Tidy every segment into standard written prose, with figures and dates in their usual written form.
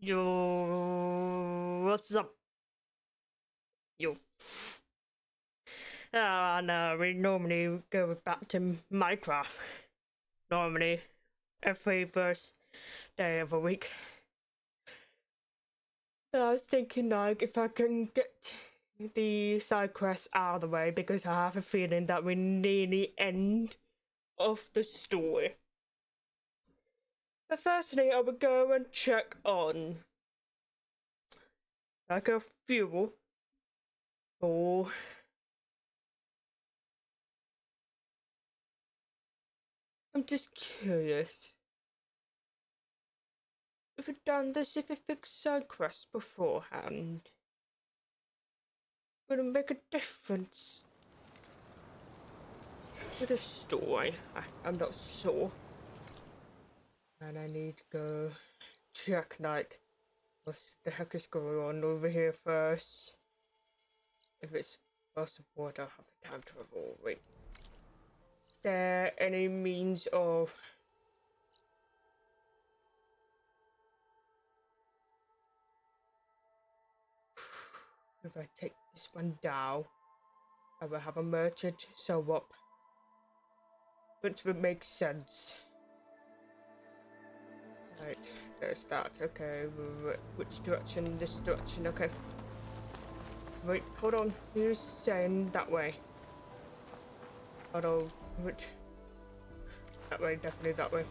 Yo, what's up? Yo. No, we normally go back to Minecraft. Normally, every first day of a week. I was thinking, like, if I can get the side quests out of the way, because I have a feeling that we're near the end of the story. But firstly, I would go and check on, like, a fuel for I'm just curious. If we've done the specific side quest beforehand, would it make a difference with the story? I'm not sure. And I need to go check, like, what the heck is going on over here first. If it's possible, I don't have the time to roll. Wait. Is there any means of... If I take this one down, I will have a merchant show up. Which would make sense. Right, there's that. Okay, which direction? This direction, okay. Wait, hold on. You're saying that way. Hold on, which? That way, definitely that way.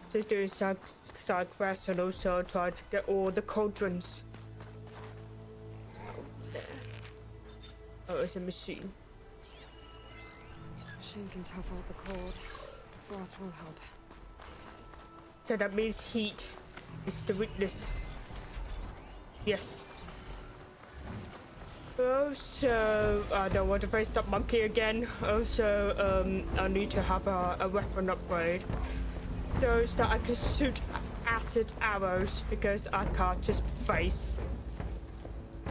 So doing side quests and also try to get all the cauldrons. Oh, it's a machine. Machine can tough out the cold. Frost won't help. So that means heat is the weakness. Yes. Also, I don't want to face that monkey again. Also, I need to have a weapon upgrade. Those that I can shoot acid arrows, because I can't just face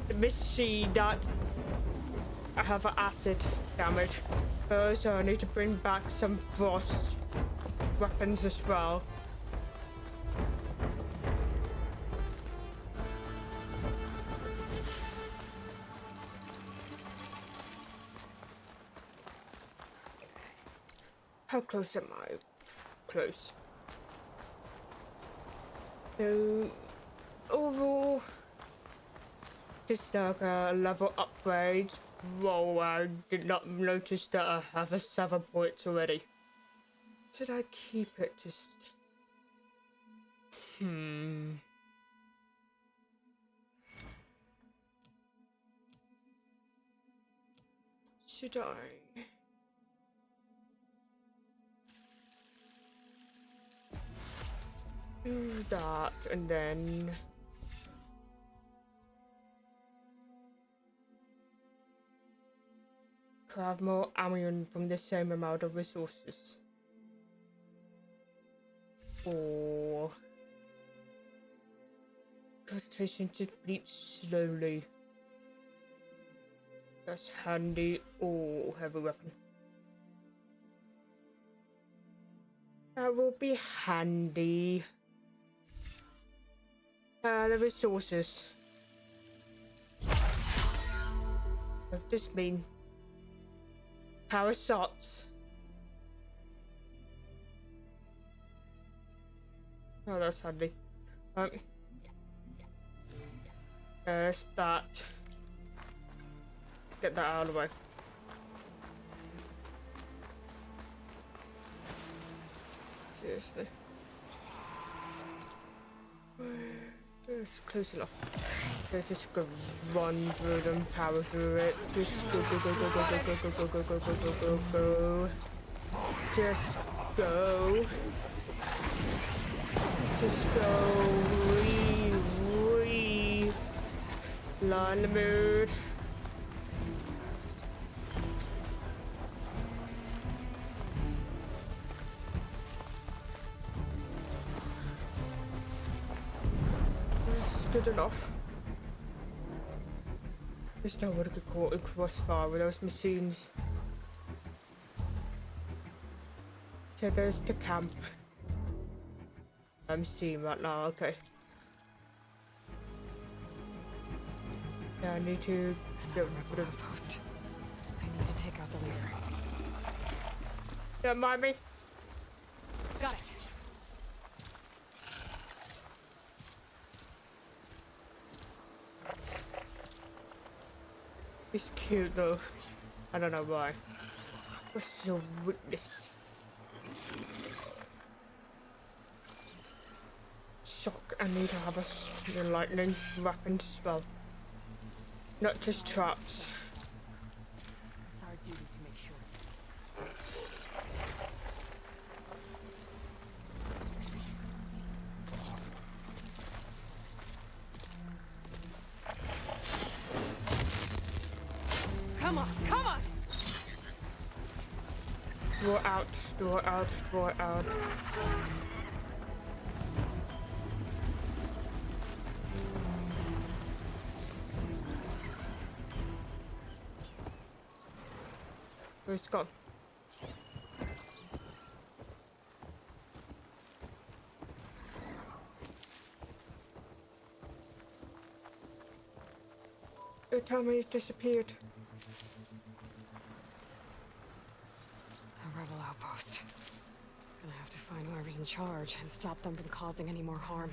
the machine that I have acid damage. Also, I need to bring back some frost weapons as well. How close am I? Close. So, overall, just like a level upgrade. Whoa, I did not notice that I have a 7 points already. Should I keep it just... Should I... do that and then... have more ammunition from the same amount of resources? Or... concentration to bleach slowly. That's handy. Or heavy weapon. That will be handy. The resources. What does this mean? Power shots. Oh, that's handy. There's that. Get that out of the way. Seriously. It's close enough. Let's just go run through them, power through it. Just go, go, go, go, go, go, go, go, go, go, go, go, go, go. Just go. Just go. Wee. Line the mood. good enough. Just don't want to get caught in crossfire with those machines. So there's the camp. I'm seeing right now, okay. Yeah, I need to get rid of... Post. I need to take out the leader. Don't mind me. Got it. He's cute though. I don't know why. What's your weakness? Shock. I need to have a lightning weapon spell. Not just traps. It's our duty to make sure. Come on, come on! Draw out, draw out, draw out. Where's it gone? Tell me it's disappeared. A rebel outpost. Gonna have to find whoever's in charge and stop them from causing any more harm.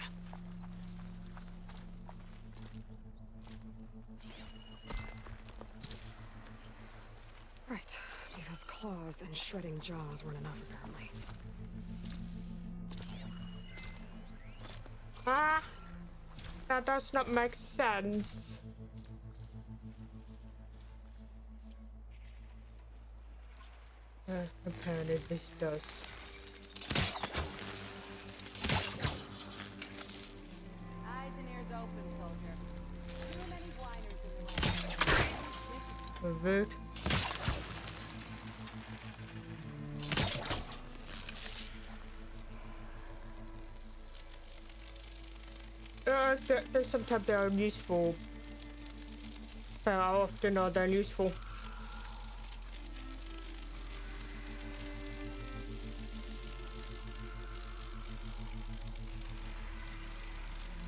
Right, because claws and shredding jaws weren't enough apparently. Ah! That does not make sense. Apparently this does. Eyes and ears open, soldier. Too many whiners in the Rude. Sometimes they are useful. But how often are they useful?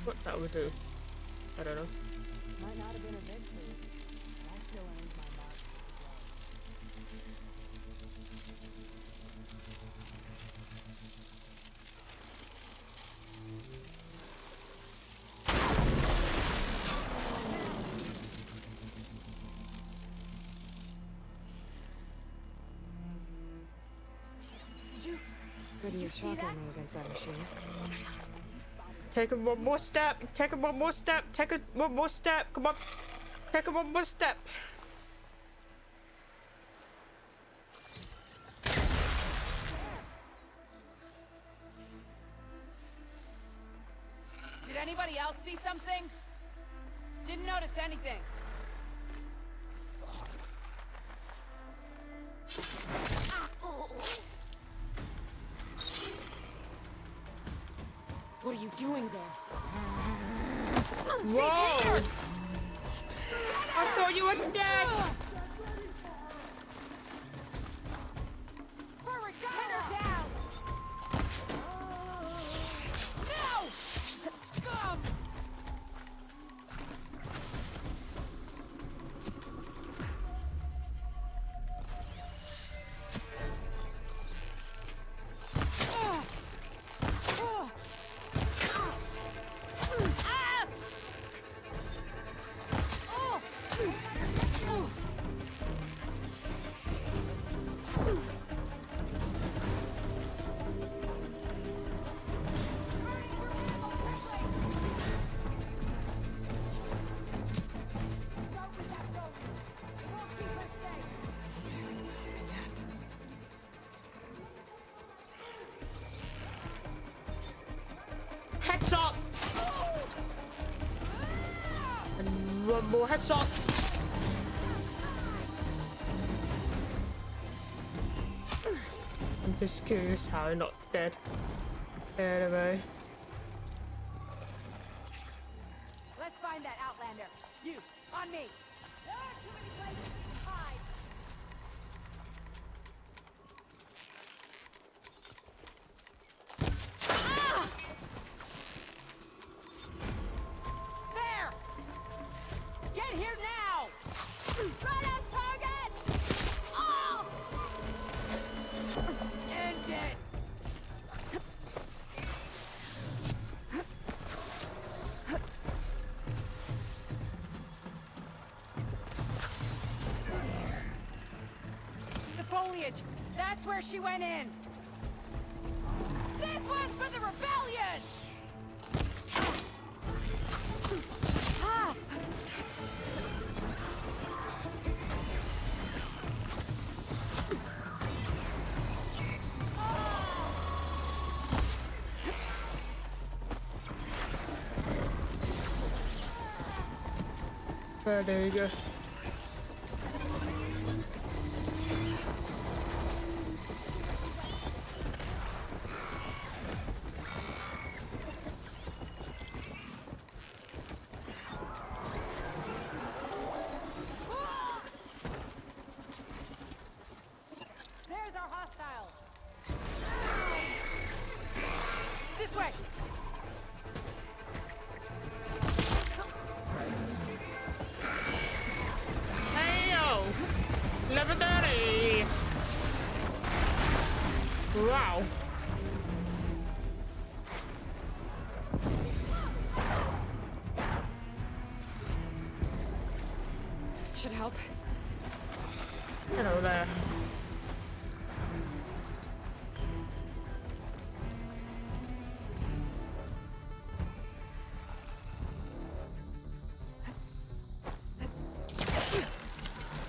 What that would do? I don't know. Might not have been a victory. I still earned my mark as well. Good to use shock ammo against that machine. Take it one more step. Take it one more step. Take it one more step. Come on. Take it one more step. Did anybody else see something? Didn't notice anything. What are you doing there? Whoa! I thought you were dead. Forward, get her down! No! Scum! Heads up. And one more heads up. I'm just curious how I'm not dead. Anyway. on me! There are too many places to hide! Ah! There! Get here now! Right on target! Oh! End it! The foliage! That's where she went in! This one's for the rebellion! Ah! There you go. There's our hostile! This way! Hey yo! Level 30! Wow. Should help. Hello there.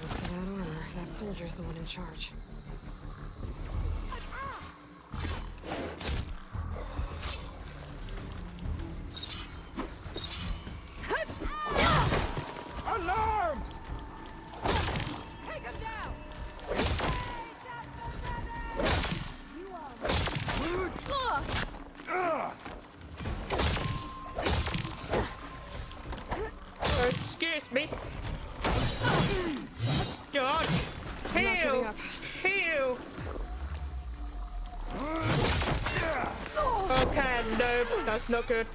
Looks at that armor. That soldier's the one in charge. Alarm! Take him down! Excuse me. God. I'm not giving Heal. up. Heal. Okay, no, that's not good.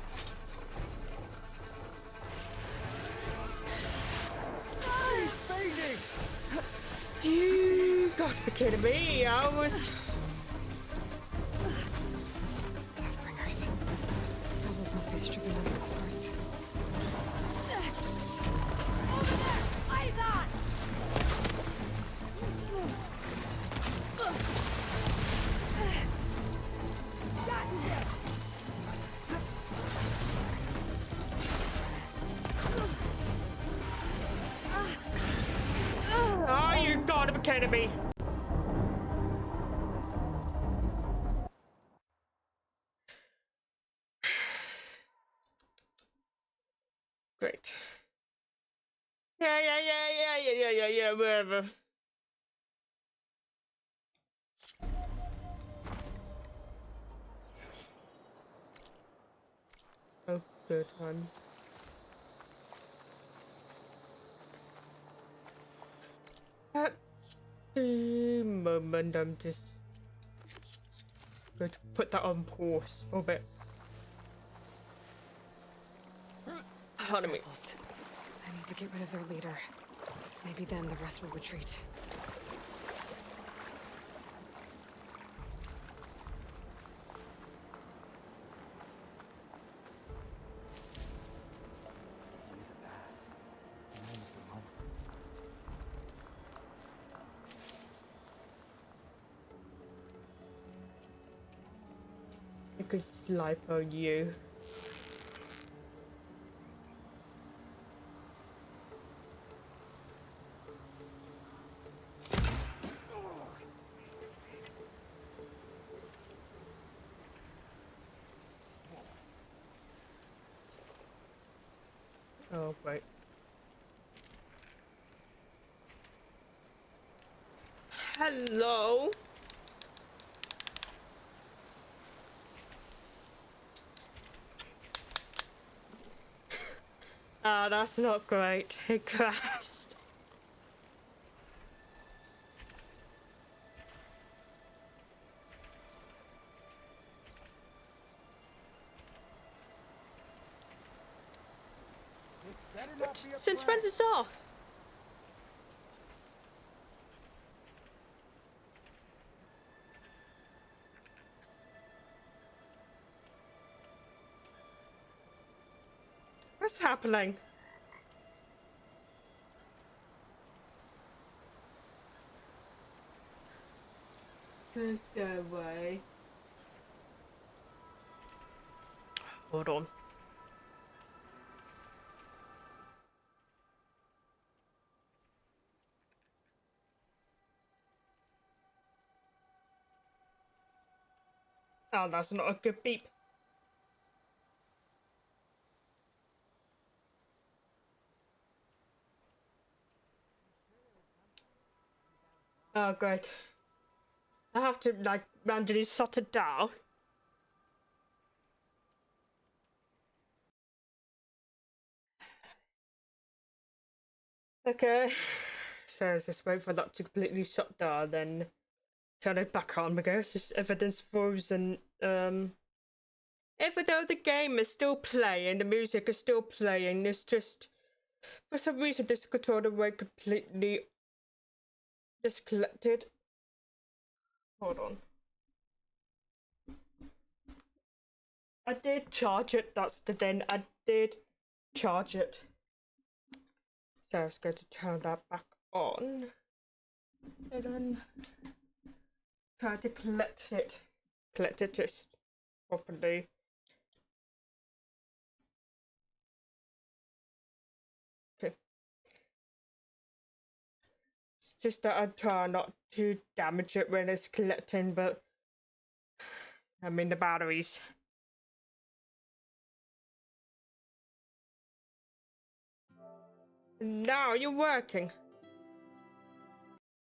You got to be kidding me. I was. Deathbringers. Rebels must be stripping them of parts. Over there! Eyes on! Got him! Oh, you gotta be kidding me. Great. Yeah, whatever. Oh, good one. At the moment, I'm just going to put that on pause for a bit. Pardon me. Rebels. I need to get rid of their leader. Maybe then the rest will retreat. Because it's life on you. Oh, right. Hello? Ah, that's not great. It crashed. This better not be a Since prank. when's this off? What's happening? Please go away. Hold on. Oh, that's not a good beep. Oh, great. I have to, like, manually shut it down. Okay. So let's just wait for that to completely shut down, then turn it back on because this evidence frozen. Even though the game is still playing, the music is still playing, it's just for some reason this controller went completely disconnected. Hold on. I did charge it, that's the thing. I did charge it. So I was going to turn that back on. And then try to collect it. Collect it just properly. Okay. It's just that I try not to damage it when it's collecting, but I mean the batteries. Now you're working.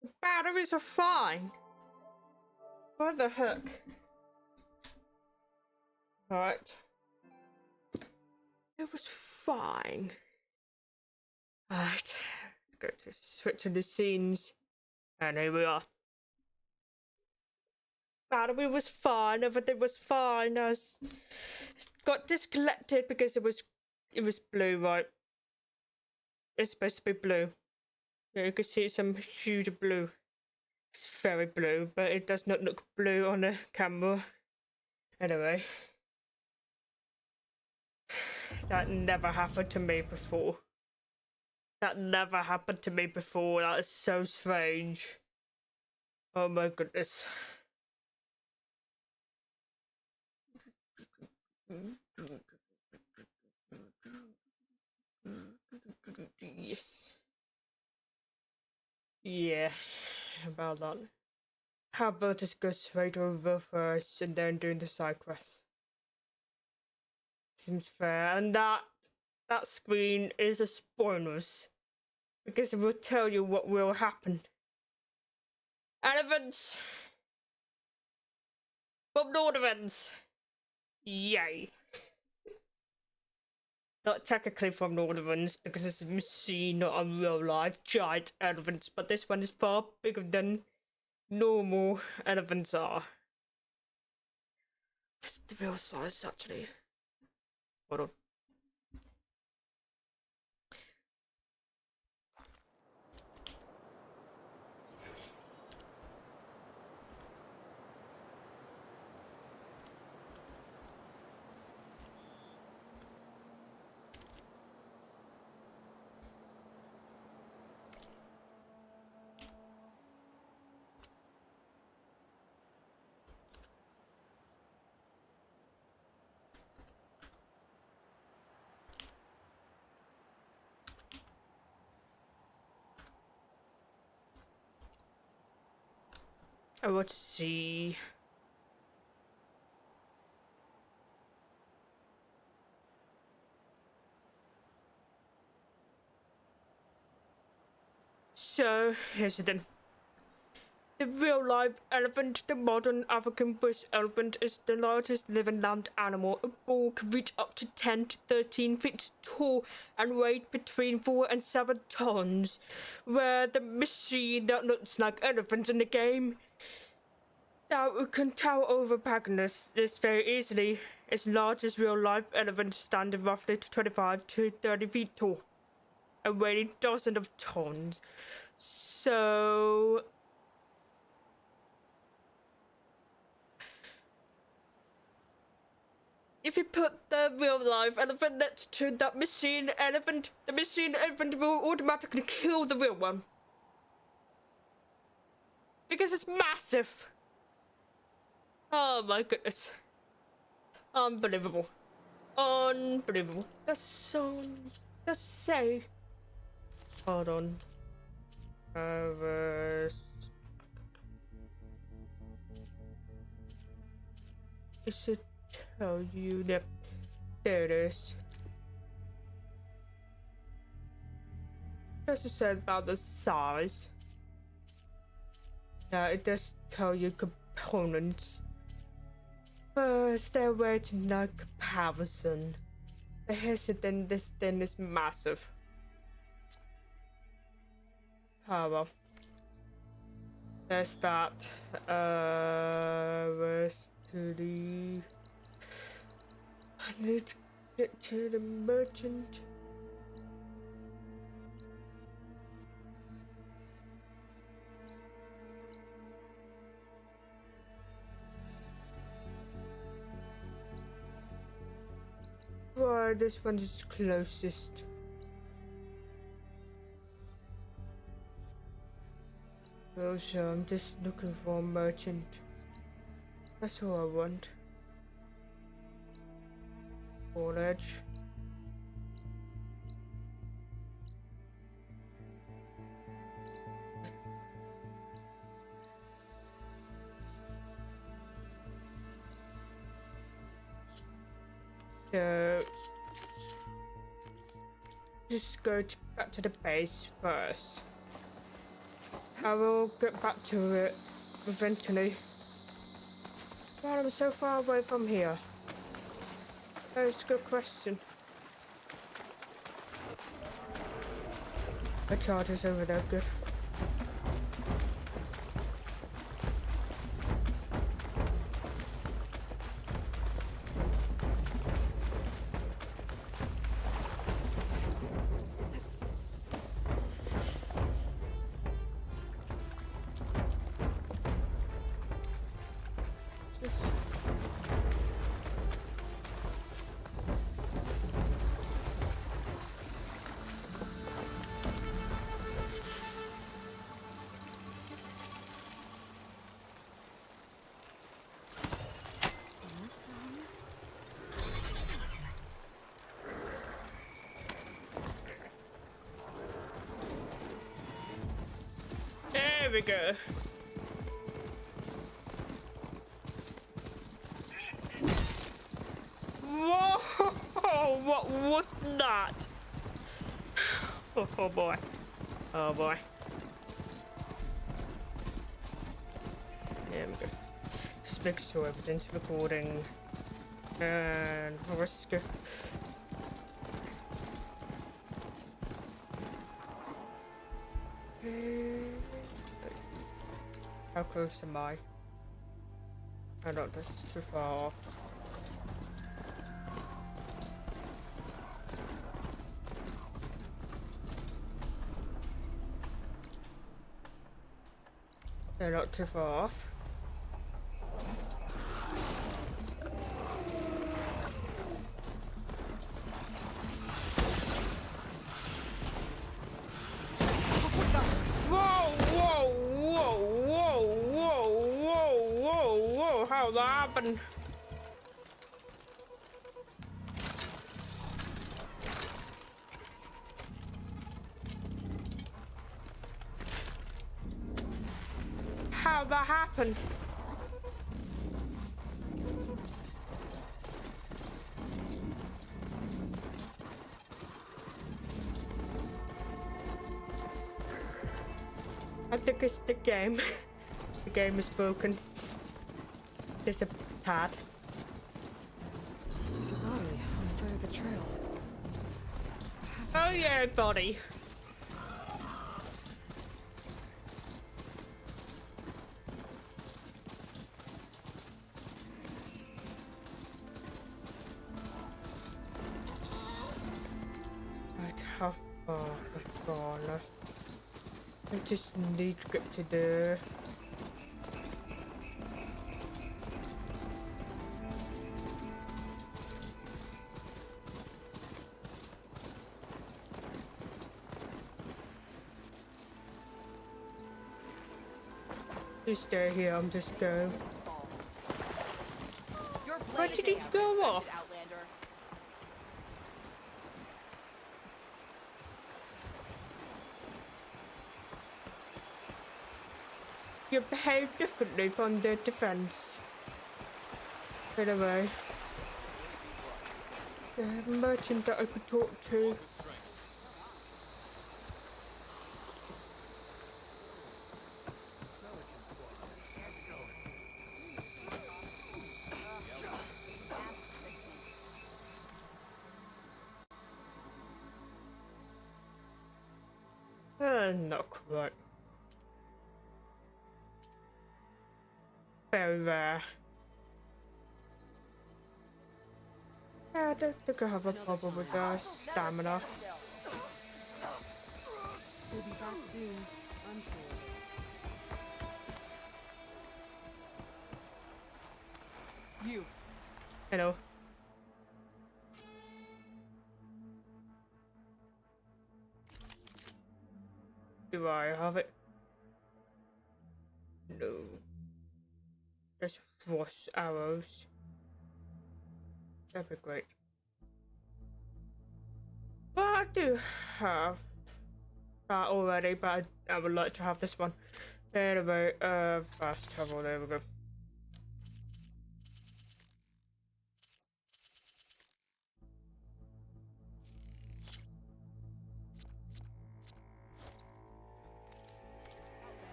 The batteries are fine. What the heck? Alright. It was fine. Alright. Go to switch to the scenes. And here we are. Battery was fine, everything was fine. I got disconnected because it was blue, right? It's supposed to be blue. Yeah, you can see some huge blue. It's very blue, but it does not look blue on the camera. Anyway. That never happened to me before. That never happened to me before. That is so strange. Oh my goodness. Yes. Yeah, about that. How about just go straight over first and then doing the side quest? Seems fair. And that screen is a spoilers because it will tell you what will happen. Elephants! From Lord of Ends! Yay! Not technically from Lord of Ends because it's a machine, not a real life giant elephants, but this one is far bigger than normal elephants are. It's the real size actually. Hold on. I want to see. So, here's the thing. The real-life elephant, the modern African bush elephant, is the largest living land animal. A bull can reach up to 10 to 13 feet tall and weigh between 4 and 7 tons. Where the machine that looks like elephants in the game. Now you can tell over this very easily. Its largest real-life elephant standing roughly 25 to 30 feet tall and weighing dozens of tons. So if you put the real-life elephant next to that machine elephant, the machine elephant will automatically kill the real one. Because it's massive. Oh my goodness. Unbelievable. Unbelievable. Let's say. Hold on. It should tell you that there it is. Doesn't say about the size. Yeah, it does tell you components. First, they're weighing no comparison. The hesitant, this thing is massive. Oh well. There's that. Where's to the... I need to get to the merchant. Well, this one is closest. Also, I'm just looking for a merchant. That's all I want. Forage. So, just go back to the base first. I will get back to it eventually. Why am I so far away from here? That's a good question. The charger's over there, good. There we go. Whoa! What was that? Oh boy. Oh boy. There we go. Just make sure everything's recording. And let's go. How close am I? Oh no, that's too far off. They're not too far off. How'd that happen? How'd that happen? I think it's the game. The game is broken. There's a tad. There's a body on the side of the trail. Oh yeah, body. Right, how far I've gone? I just need to get to the... Just stay here, I'm just going. Where did he go off? Outlander. You behave differently from the defense. Anyway. Is there a merchant that I could talk to? Not quite. Very rare. Yeah, I don't think I have a problem with stamina. We'll be back soon. I'm sure. You. Hello. Do I have it? No. Just frost arrows. That'd be great. But I do have that already, but I would like to have this one. Anyway, fast travel, there we go.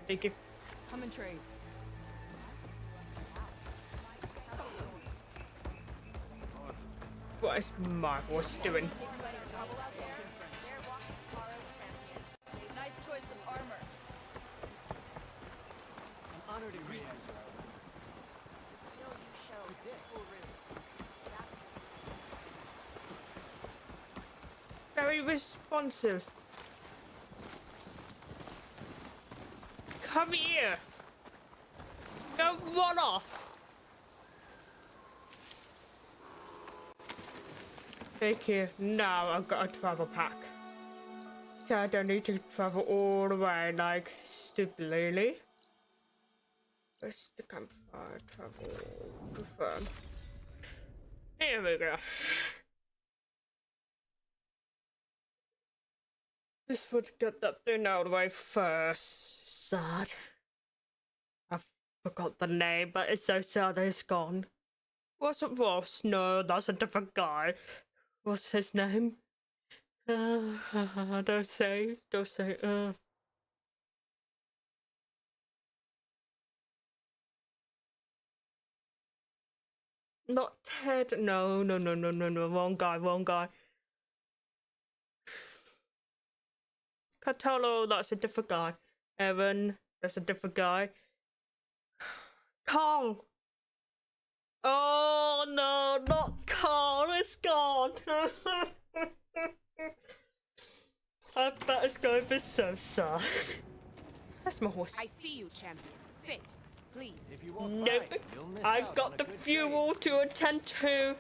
Thank you. Come and trade. What is my horse doing? Nice choice of armor. I'm honored to meet you. The skill you showed will really. Very responsive. Come here. Don't run off. Thank you. Now I've got a travel pack. So I don't need to travel all the way like stupidly. Where's the campfire? Travel. Confirm. Here we go. Just want to get that thing out of the way first. Sad. I forgot the name, but it's so sad that it's gone. Wasn't Ross? No, that's a different guy. What's his name? Don't say. Not Ted. No. Wrong guy. Catalo, that's a different guy. Evan, that's a different guy. Carl! Oh no, not Carl, it's gone! I bet it's going to be so sad. That's my horse. I see you, champion. Sit, please. If you won't Nope, fight, you'll miss I've out got on the a good fuel to attend to.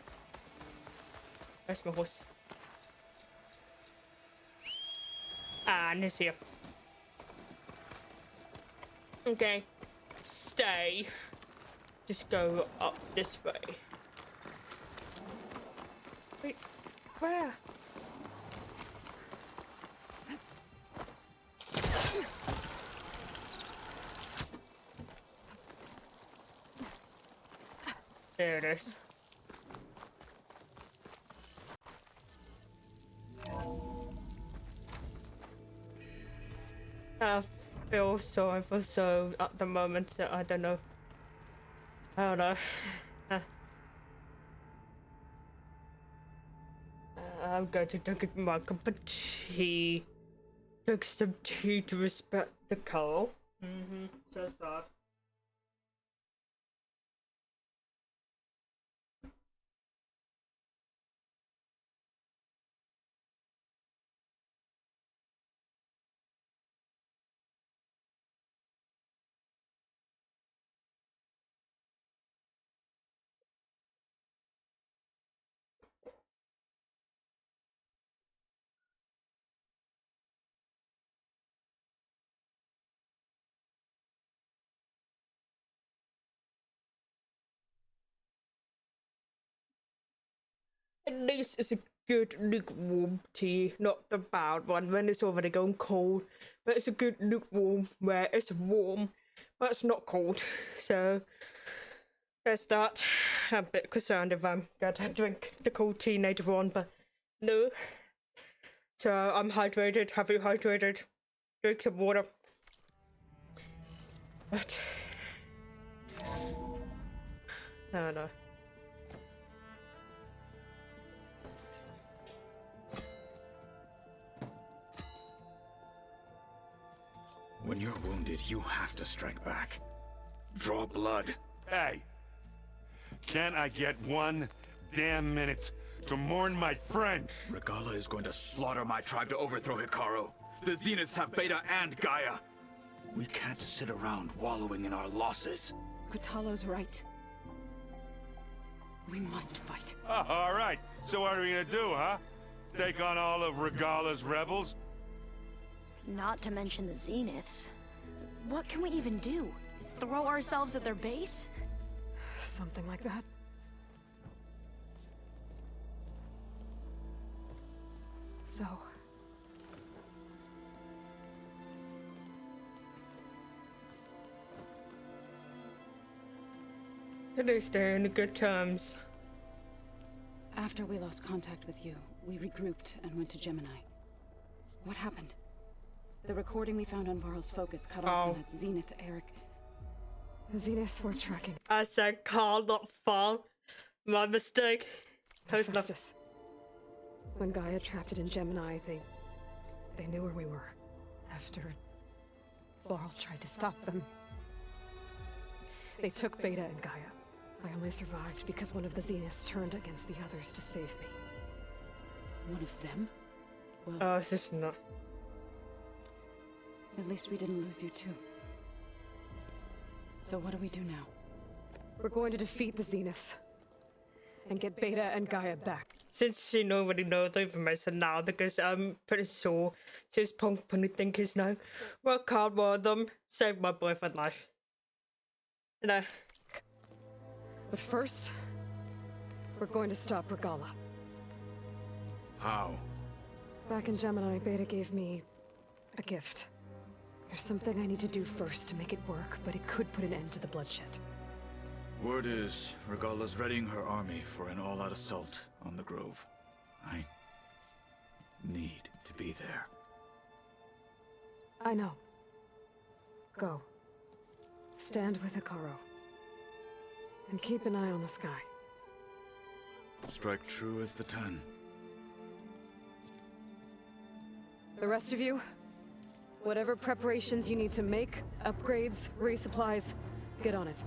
That's my horse. And he's here. Okay, stay. Just go up this way. Wait, where? There it is. feel sorry for Zoe at the moment, so I don't know. I don't know. I'm going to drink my cup of tea. Took some tea to respect the cow. So sad. At least it's a good lukewarm tea, not the bad one when it's already going cold. But it's a good lukewarm where it's warm, but it's not cold. So there's that. I'm a bit concerned if I'm going to drink the cold tea later on, but no. So I'm hydrated, heavily hydrated. Drink some water. But no, no. When you're wounded, you have to strike back. Draw blood. Hey! Can't I get one damn minute to mourn my friend? Regala is going to slaughter my tribe to overthrow Hikaru. The Zeniths have Beta and Gaia. We can't sit around wallowing in our losses. Kotallo's right. We must fight. Oh, all right. So what are we gonna do, huh? Take on all of Regala's rebels? Not to mention the Zeniths. What can we even do? Throw ourselves at their base? Something like that. So... At least they're in good terms. After we lost contact with you, we regrouped and went to Gemini. What happened? The recording we found on Varl's focus cut off when that Zenith Eric... The Zeniths were tracking. I said Carl, not Fall. My mistake. Festus. When Gaia trapped it in Gemini, they knew where we were. After Varl tried to stop them. They took Beta and Gaia. I only survived because one of the Zeniths turned against the others to save me. One of them? Well, Oh, it's just not. at least we didn't lose you too. So what do we do now? We're going to defeat the Zeniths. And get Beta and Gaia back. Since you already know the information now, because I'm pretty sure since Punk probably think he's now, well, Carl, one of them saved my boyfriend's life. You know. But first, we're going to stop Regala. How? Back in Gemini, Beta gave me a gift. There's something I need to do first to make it work, but it could put an end to the bloodshed. Word is, Regala's readying her army for an all-out assault on the Grove. I need to be there. I know. Go. Stand with Hikaru. And keep an eye on the sky. Strike true as the 10. The rest of you, whatever preparations you need to make, upgrades, resupplies, get on it.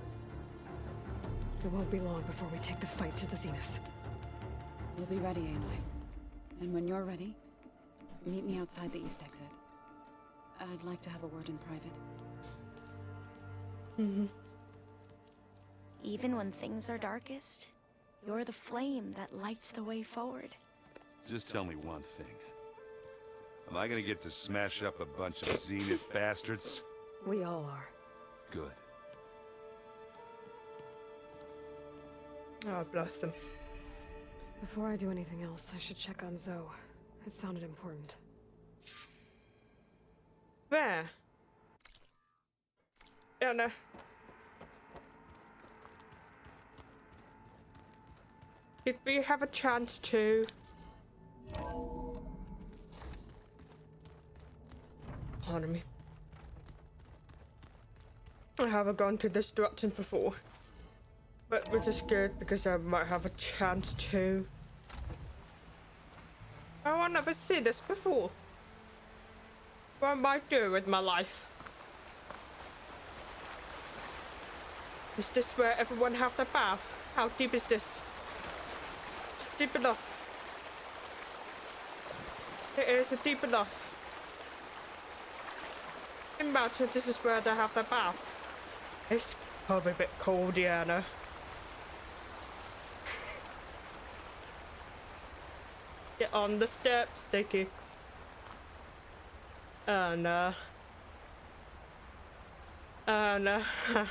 It won't be long before we take the fight to the Zeniths. We'll be ready, Aloy. And when you're ready, meet me outside the east exit. I'd like to have a word in private. Even when things are darkest, you're the flame that lights the way forward. Just tell me one thing. Am I gonna get to smash up a bunch of Zenith bastards? We all are. Good. Oh, bless them. Before I do anything else, I should check on Zoe. It sounded important. Where? I don't know. If we have a chance to... Pardon me. I haven't gone to this direction before. But which is good because I might have a chance to. Oh, I've never seen this before. What am I doing with my life? Is this where everyone have their bath? How deep is this? It's deep enough. It is deep enough. Imagine this is where they have their bath. It's probably a bit cold, Diana. Get on the steps, Sticky. Oh no. Oh no.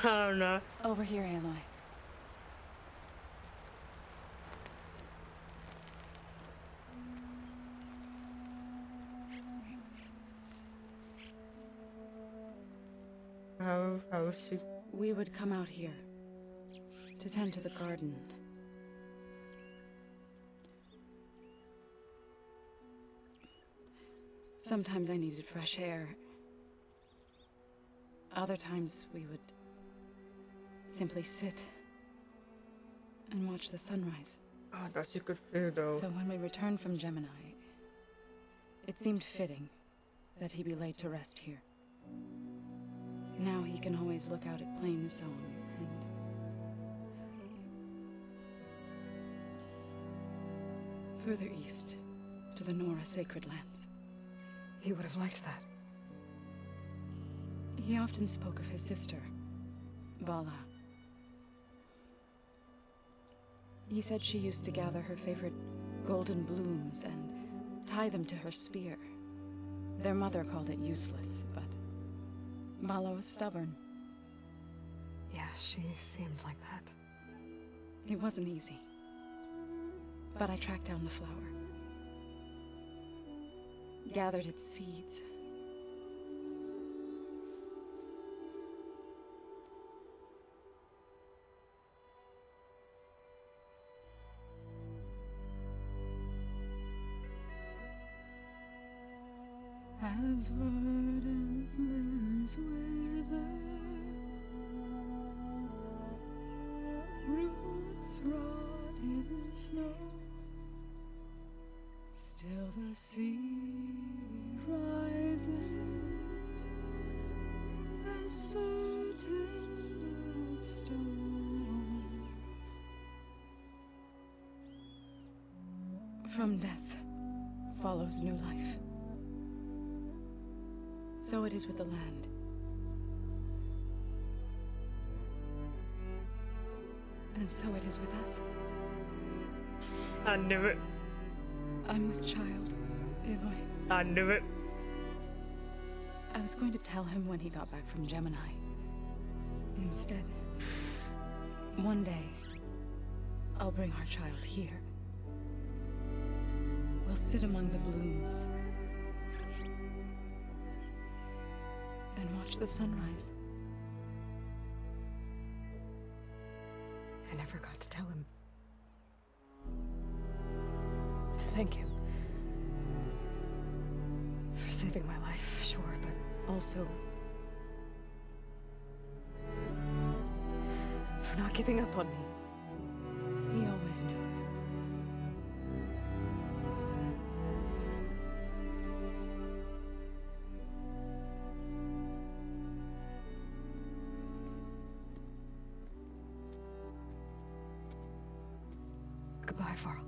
Oh no. Over here, Aloy. How is she? We would come out here to tend to the garden. Sometimes I needed fresh air. Other times we would simply sit and watch the sunrise. Oh, that's a good feel though. So when we returned from Gemini, it seemed fitting that he be laid to rest here. Now he can always look out at Plainsong and... further east to the Nora sacred lands. He would have liked that. He often spoke of his sister, Vala. He said she used to gather her favorite golden blooms and tie them to her spear. Their mother called it useless, but Vala was stubborn. Yeah, she seemed like that. It wasn't easy. But I tracked down the flower. Gathered its seeds. As verdant wither, roots rot in snow, still the sea rises as certain as stone. From death follows new life. So it is with the land. And so it is with us. I knew it. I'm with child, Aloy. I knew it. I was going to tell him when he got back from Gemini. Instead, one day, I'll bring our child here. We'll sit among the blooms and watch the sunrise. I never got to tell him. To thank him. For saving my life, sure, but also... for not giving up on me. He always knew. Goodbye, Varl.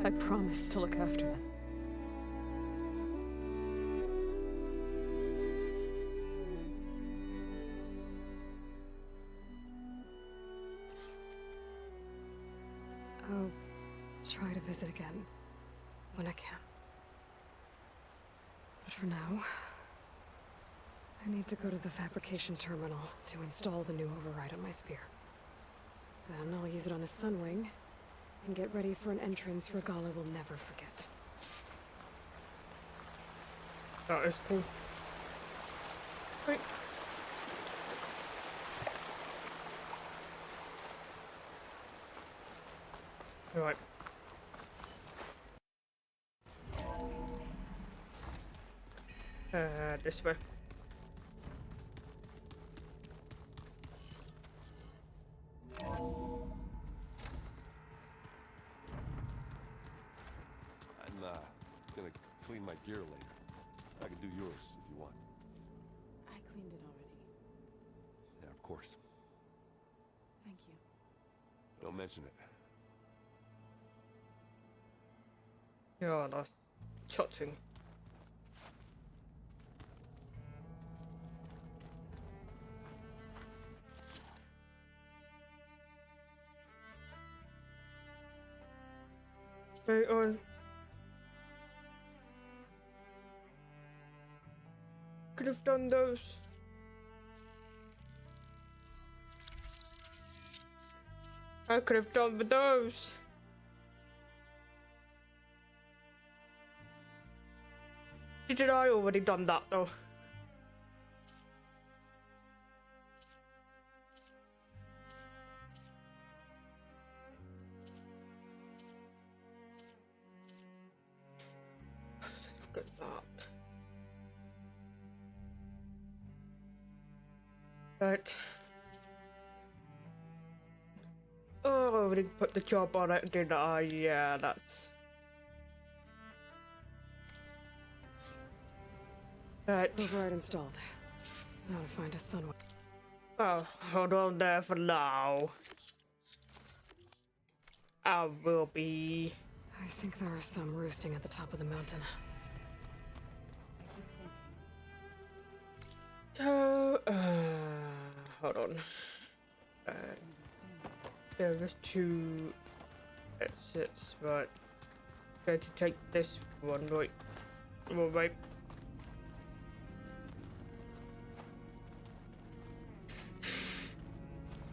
I promise to look after them. I'll try to visit again when I can. But for now, I need to go to the fabrication terminal to install the new override on my spear. Then I'll use it on a sunwing and get ready for an entrance Regala will never forget. That is cool. Wait. Right. This way. gonna clean my gear later. I can do yours if you want. I cleaned it already. Yeah, of course. Thank you. Don't mention it. Ja, that's touching. Right on. Could have done those. I could have done with those. Did I already done that though? Look at that. Right. Oh, I already put the job on it, didn't I? Yeah, that's... Right. Override installed. Now to find a sunway. Oh, hold on there for now. I will be... I think there are some roosting at the top of the mountain. So, hold on. There was 2 exits, right. Going to take this one, right. Well, right.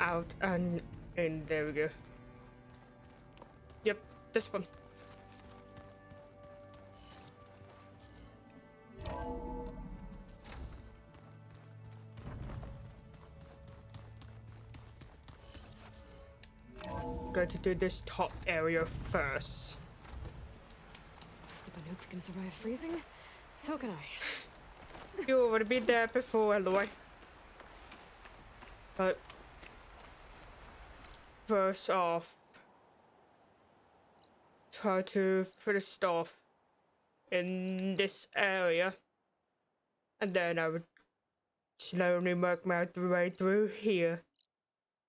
Out and in, there we go. Yep, this one. Going to do this top area first. If the Banuk can survive freezing, so can I. You already been there before, Eloy. But first off, try to finish off in this area, and then I would slowly work my way through here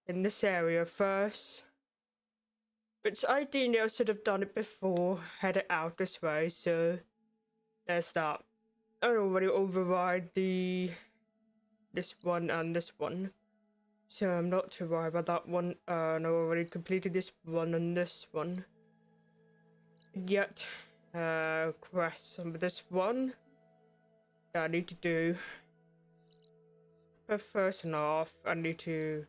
in this area first. Which ideally I should have done it before, headed out this way, so there's that. I already override this one and this one, so I'm not too worried about that one. And I already completed this one and this one. Yet, quest on this one that I need to do. But first off, I need to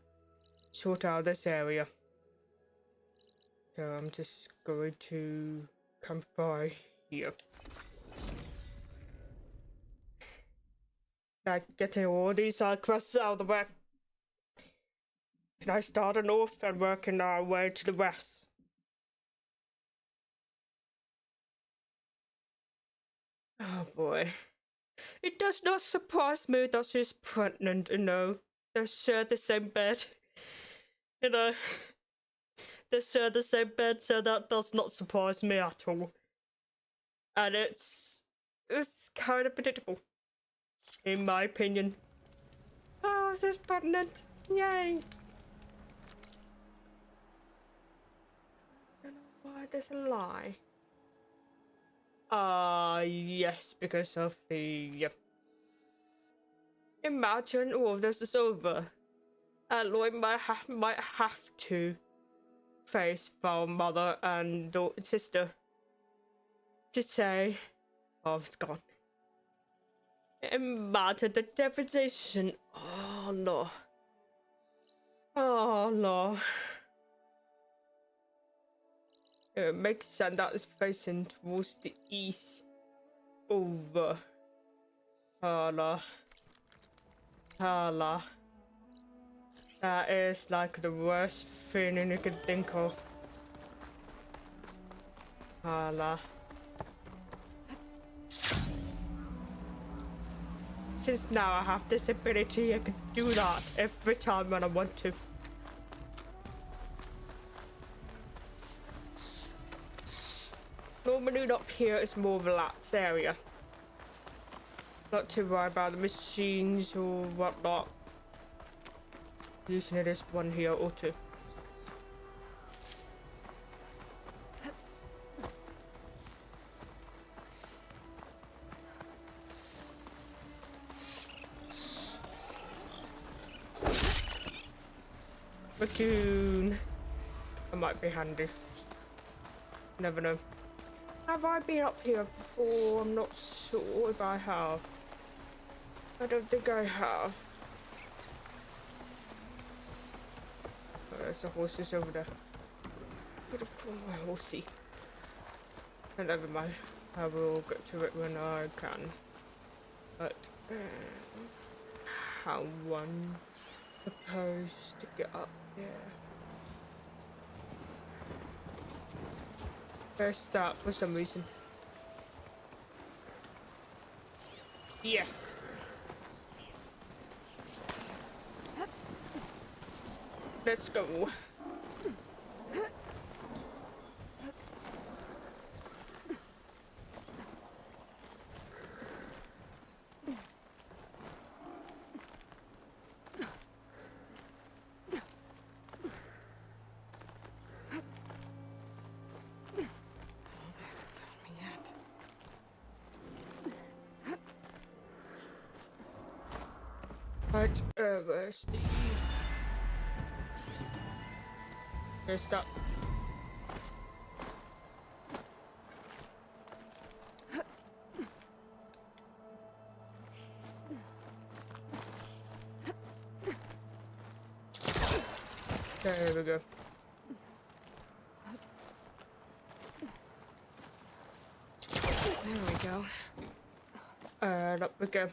sort out this area. So I'm just going to come by here. Like getting all these side quests out of the way. Can I start north and working our way to the west? Oh boy. It does not surprise me that she's pregnant, you know. They share the same bed. You know. They share the same bed, so that does not surprise me at all. And it's kind of predictable, in my opinion. Oh, she's pregnant! Yay! I don't know why there's a lie. Yes, because of the... Yep. Imagine all of this is over. And Lloyd might have to face our mother and sister to say, oh, it's gone. Imagine the devastation. Oh no. Oh no. It makes sense that it's facing towards the east. Over. Hala. Hala. That is like the worst feeling you could think of. Hala. Since now I have this ability, I can do that every time when I want to. Normally up here is more of a relaxed area. Not too worried about the machines or whatnot. Usually there's one here or two. Raccoon. That might be handy. Never know. Have I been up here before? I'm not sure if I have. I don't think I have. Oh, there's the horses over there. Could have pulled my horsey. Oh, never mind. I will get to it when I can. But how one supposed to get up there? First start for some reason. Yes. Let's go. Right, where's the... Let's stop. There we go. There we go. Up we go.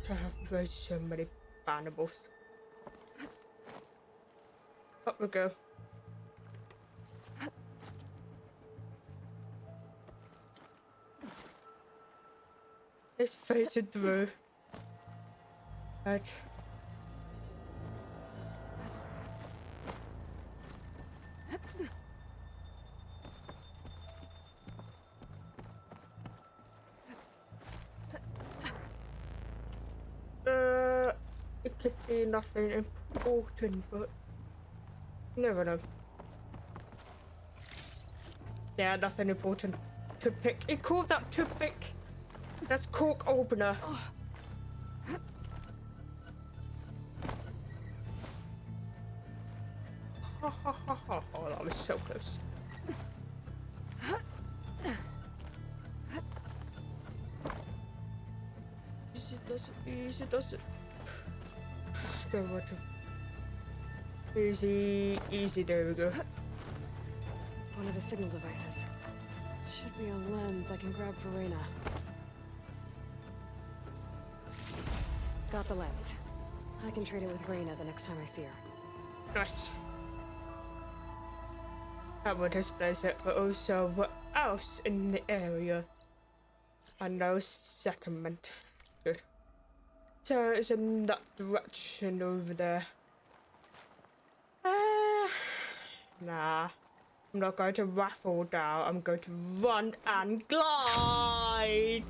I have raised so many animals. Up we go. Let's face it through. Right. It could be nothing important, but you never know. Yeah, nothing important. Toothpick. It called that toothpick. That's cork opener. Ha ha ha ha! Oh, that was so close. Easy does it. Don't want to. Easy, there we go. One of the signal devices. Should be a lens I can grab for Reyna. Got the lens. I can trade it with Reyna the next time I see her. Nice. That would displace it, but also what else in the area? And no settlement. Good. So it's in that direction over there. Nah. I'm not going to raffle down. I'm going to run and glide.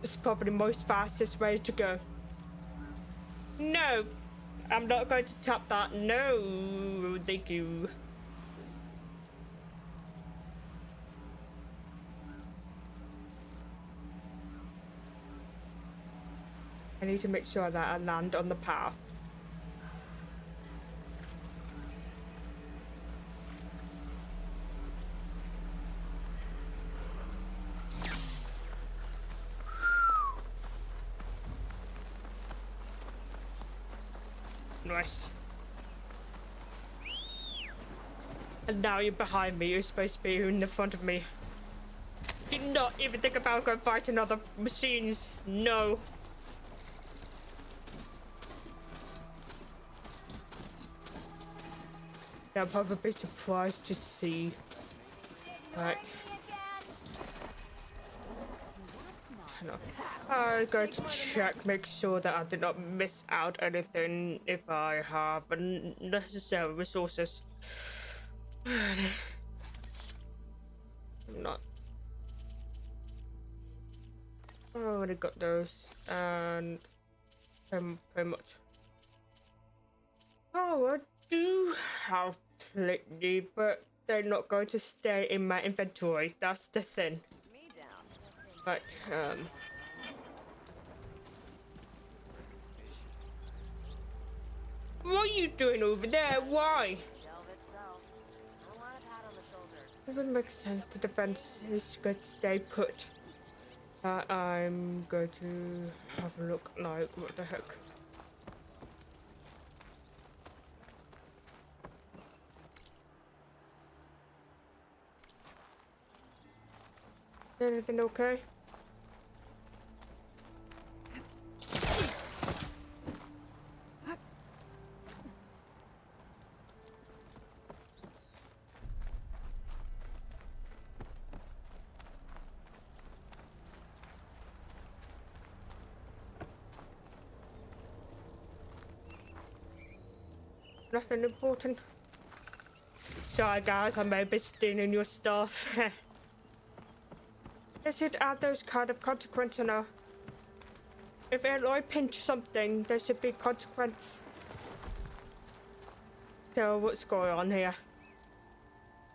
It's probably the most fastest way to go. No. I'm not going to tap that. No. Thank you. I need to make sure that I land on the path. Nice. And now you're behind me. You're supposed to be in the front of me. Did not even think about going fighting other machines. No. Yeah, I'm probably surprised to see. Right. no. I'm going to check, make sure that I did not miss out anything if I have unnecessary resources. I'm not. I already got those, and pretty much. Oh, I do have plenty, but they're not going to stay in my inventory. That's the thing. But what are you doing over there? Why? It would make sense. The defense is going to stay put. I'm going to have a look. Like, what the heck? Anything okay? Nothing important. Sorry guys, I may be stealing your stuff. It should add those kind of consequences now. If Aloy pinch something, there should be consequence. So what's going on here?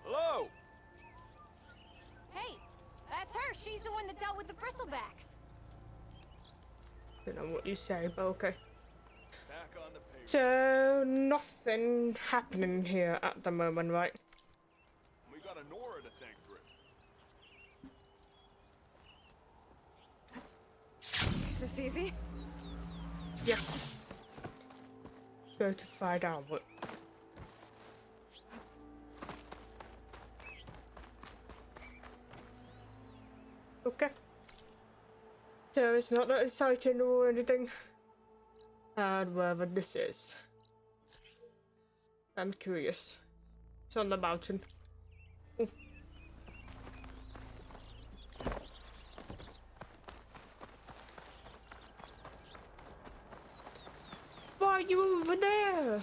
Hello! Hey, that's her. She's the one that dealt with the bristlebacks. Don't know what you say, but okay. Back on the page. So nothing happening here at the moment, right? We got a Nora to thank for it. Is this easy? Yeah. Go to find out what. Okay. So it's not that exciting or anything. And wherever this is. I'm curious. It's on the mountain. Ooh. Why are you over there?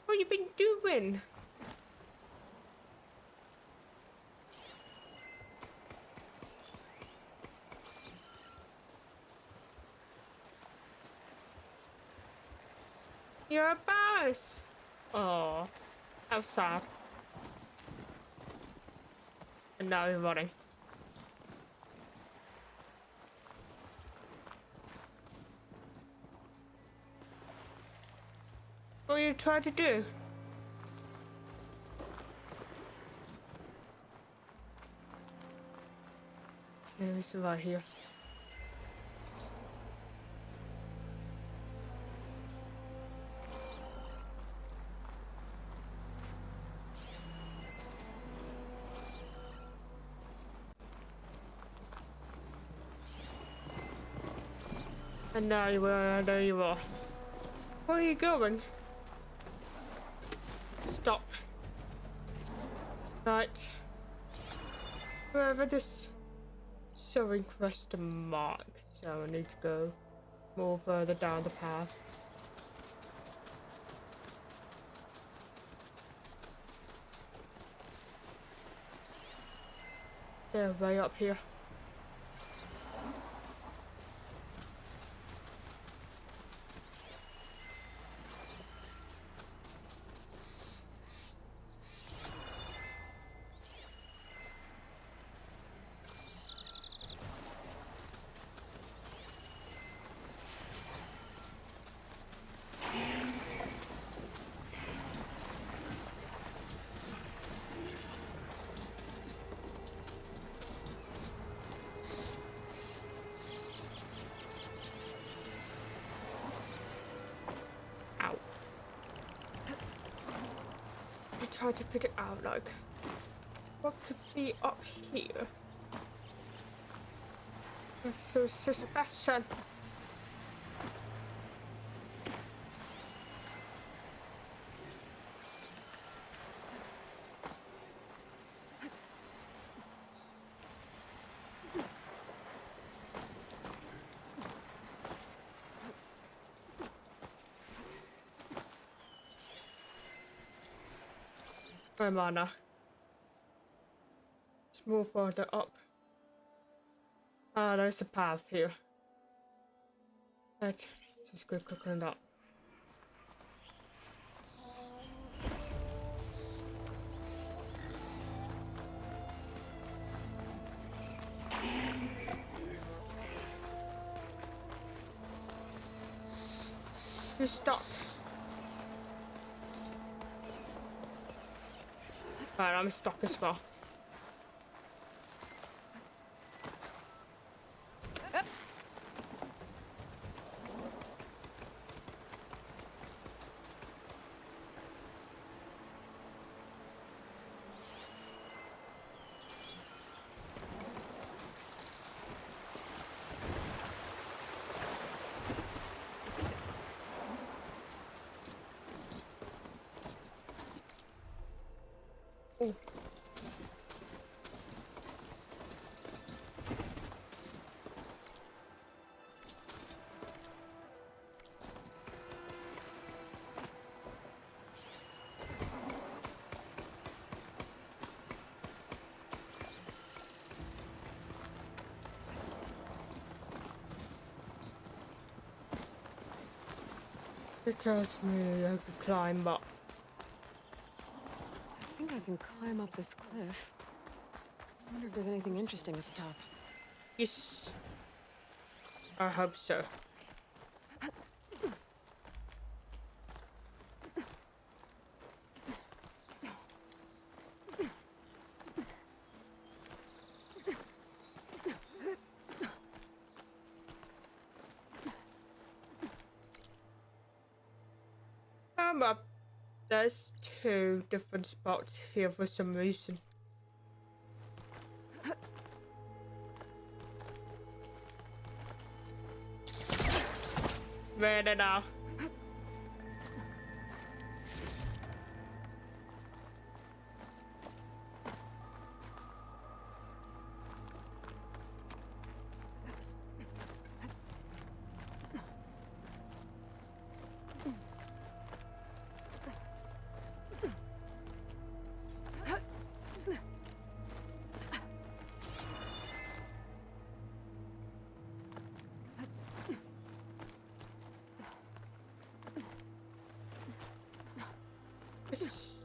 What you been doing? You're a boss. Oh, how sad. And now you're running. What are you trying to do? It's right here. And now you are, there you are. Where are you going? Stop. Right. Wherever this showing question mark, so I need to go more further down the path. They're way up here. Try to put it out like what could be up here? That's so suspicious. Where am I now? Let's move further up. Ah, there's a path here. Let's just go quicker on that. You stopped. Right, I'm stuck as well. Ooh. It tells me I can climb up. I think I can climb up this cliff. I wonder if there's anything interesting at the top. Yes. I hope so. I'm up. There's two different spots here for some reason. Ready now.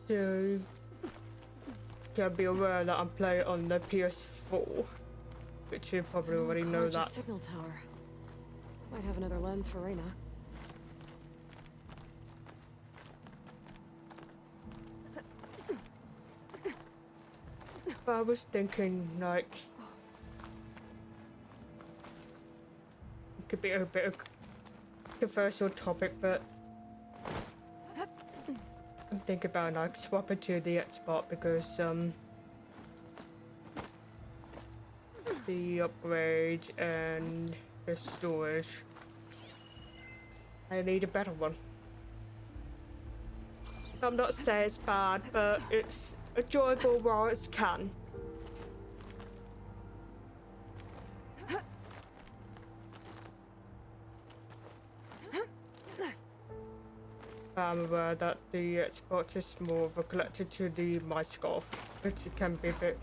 So, can be aware that I'm playing on the PS4, which you probably already know that. Signal tower. Might have another lens for Reyna. But I was thinking, like, it could be a bit of controversial topic, but I'm thinking about like swapping to the Xbox because the upgrade and the storage, I need a better one. I'm not saying it's bad, but it's enjoyable while it can. I'm aware that the Xbox is more of a connected to the MyScarf, which can be a bit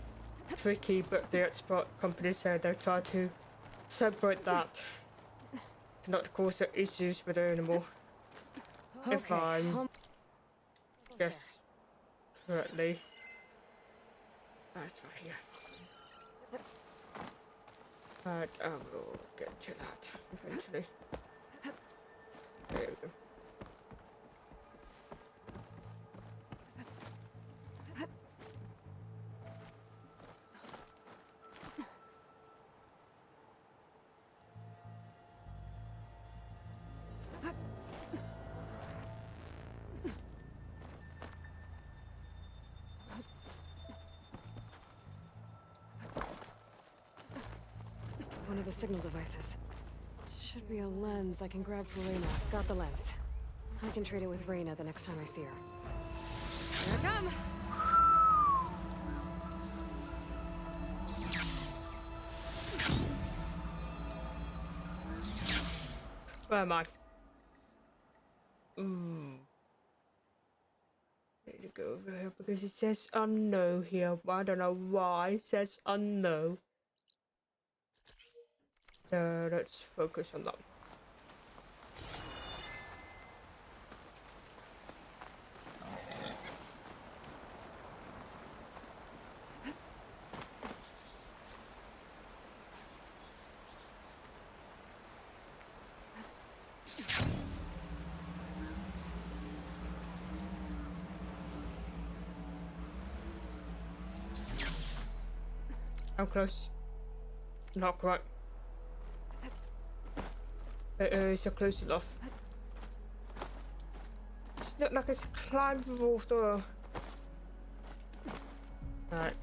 tricky, but the Xbox company said they try to separate that to not cause issues with it anymore. Okay. If I'm guess correctly. That's right here. But I will get to that eventually. There we go. One of the signal devices. Should be a lens I can grab for Reyna. Got the lens. I can trade it with Reyna the next time I see her. Here I come! Where am I? There you go. over here because it says unknown here. I don't know why it says unknown. So let's focus on that. How close? Not quite. It is close enough. It's not like it's climbable though. Right,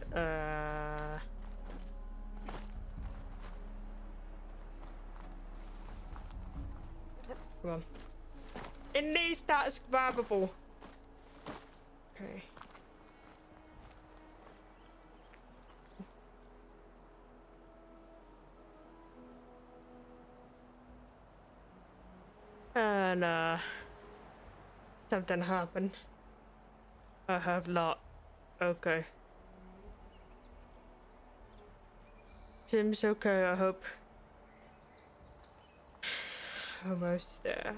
come on. It needs that as grabbable. Okay. And something happened. I have not. Okay. Seems okay, I hope. Almost there.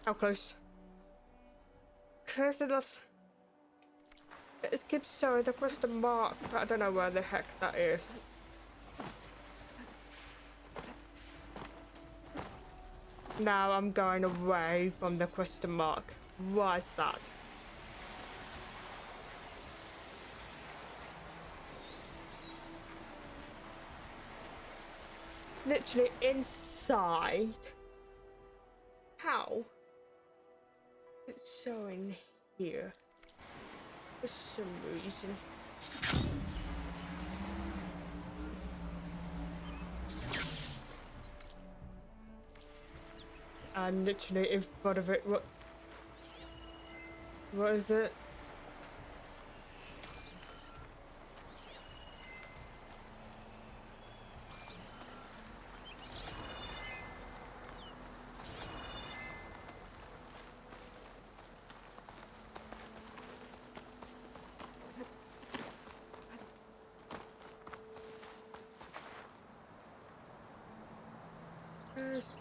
How close? Close enough. It keeps showing the question mark, but I don't know where the heck that is. Now I'm going away from the question mark. Why is that? It's literally inside. How? It's showing here. For some reason. I'm literally in front of it. What is it?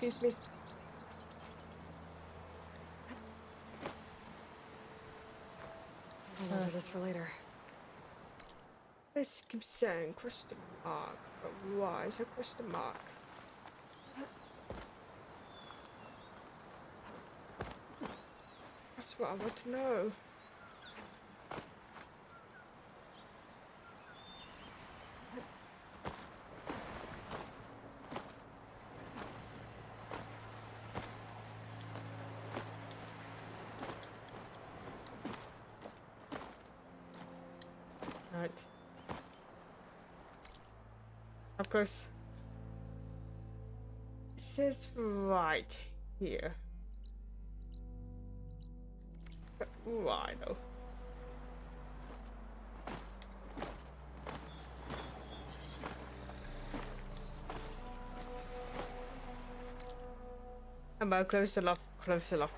Excuse me. I'll do this for later. This keeps saying question mark, but why is it question mark? That's what I want to know. Right. Of course. It says right here. But why though? Am I close enough? Close enough.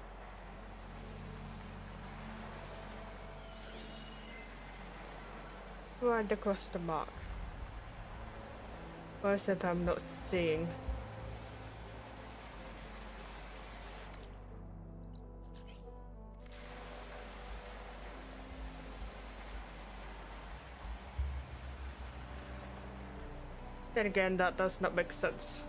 Why the question mark? What is it I'm not seeing? Then again, that does not make sense.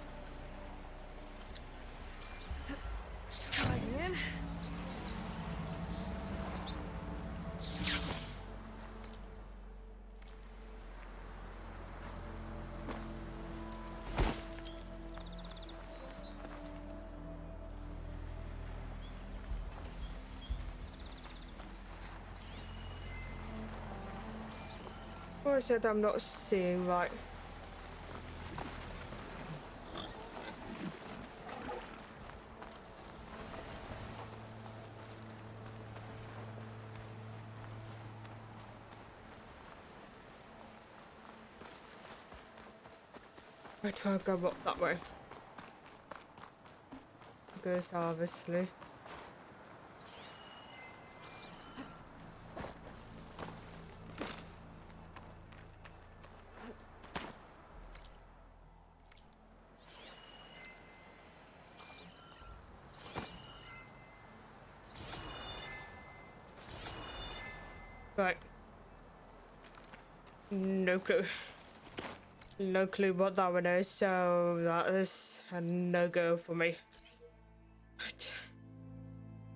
What is it I'm not seeing right? I try to go up that way. Because obviously. Right. No clue. No clue what that one is, so that is a no-go for me. But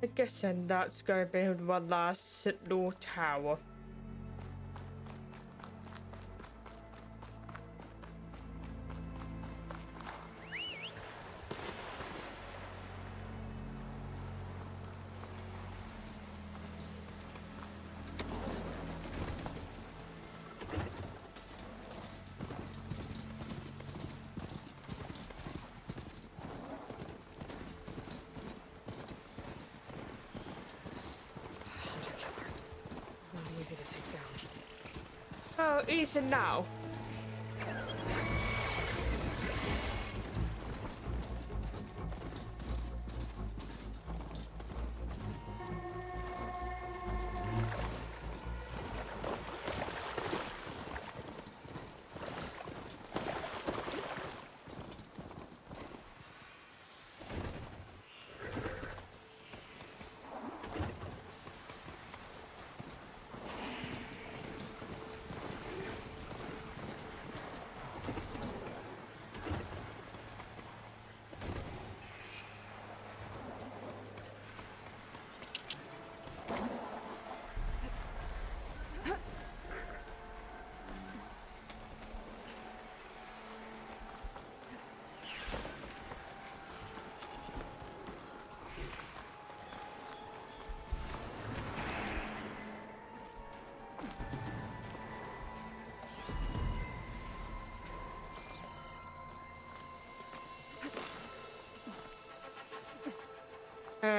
I guess then that's going to be one last little tower. Not easy to take down. Oh, easy now.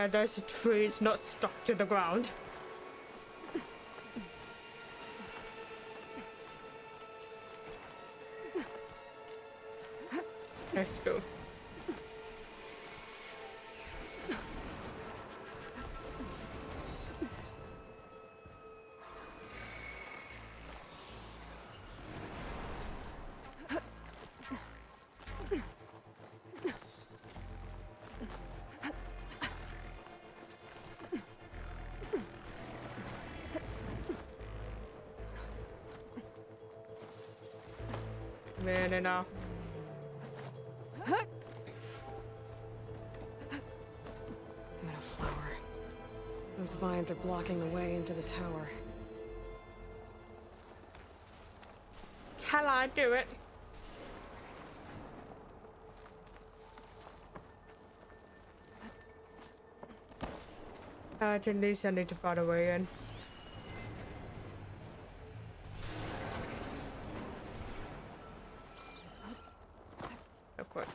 There's a tree, it's not stuck to the ground. Let's go. Man, now. I'm in a flower. Those vines are blocking the way into the tower. Can I do it? At least I need to find a way in. Okay.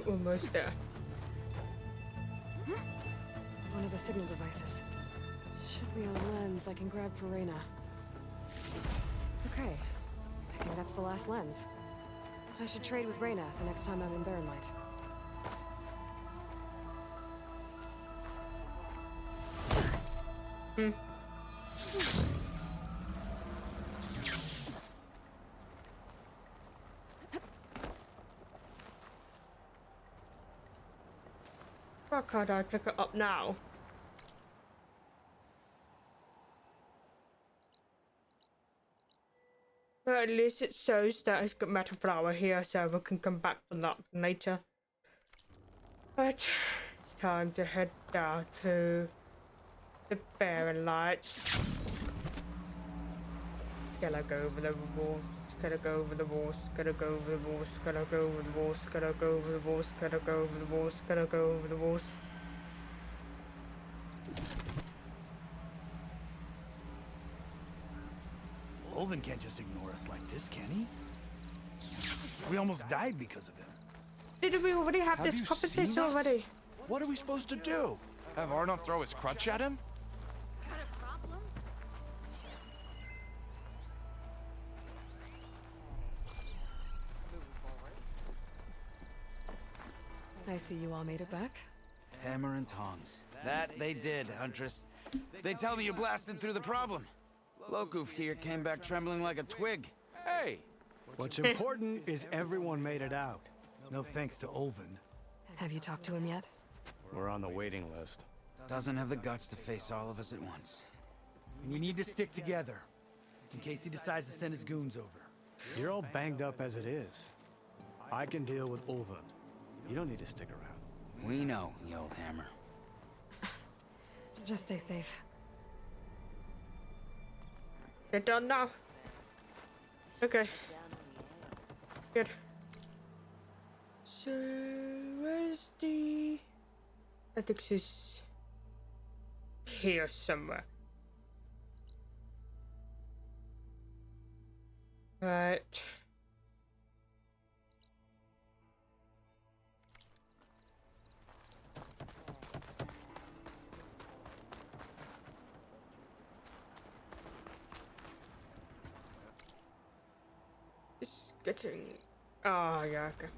Almost there. One of the signal devices. Should be a lens I can grab for Reyna. Okay. I think that's the last lens. I should trade with Reyna the next time I'm in Barren Light. Why can't I pick it up now? But at least it shows that it's got metal flower here, so we can come back from that later. But it's time to head down to the Barren Lights. Gotta go over the walls, gotta go over the walls, gotta go over the walls, gotta go over the walls, gotta go over the walls, gotta go over the walls, gotta go over the walls. Olvin can't just ignore us like this, can he? We almost died because of him. Did we already have Have this you conversation seen us? already? What are we supposed to do? Have Arnott throw his crutch at him? Got a problem? I see you all made it back. Hammer and tongs. That they did, Huntress. They tell me you blasted through the problem. Lokuf here came back trembling like a twig. Hey! What's important is everyone made it out. No thanks to Olvin. Have you talked to him yet? We're on the waiting list. Doesn't have the guts to face all of us at once. We need to stick together, in case he decides to send his goons over. You're all banged up as it is. I can deal with Olvin. You don't need to stick around. We know, you old hammer. Just stay safe. They're done now. Okay. Good. So where's the? I think she's here somewhere. Right. It's getting. Oh yeah. Okay.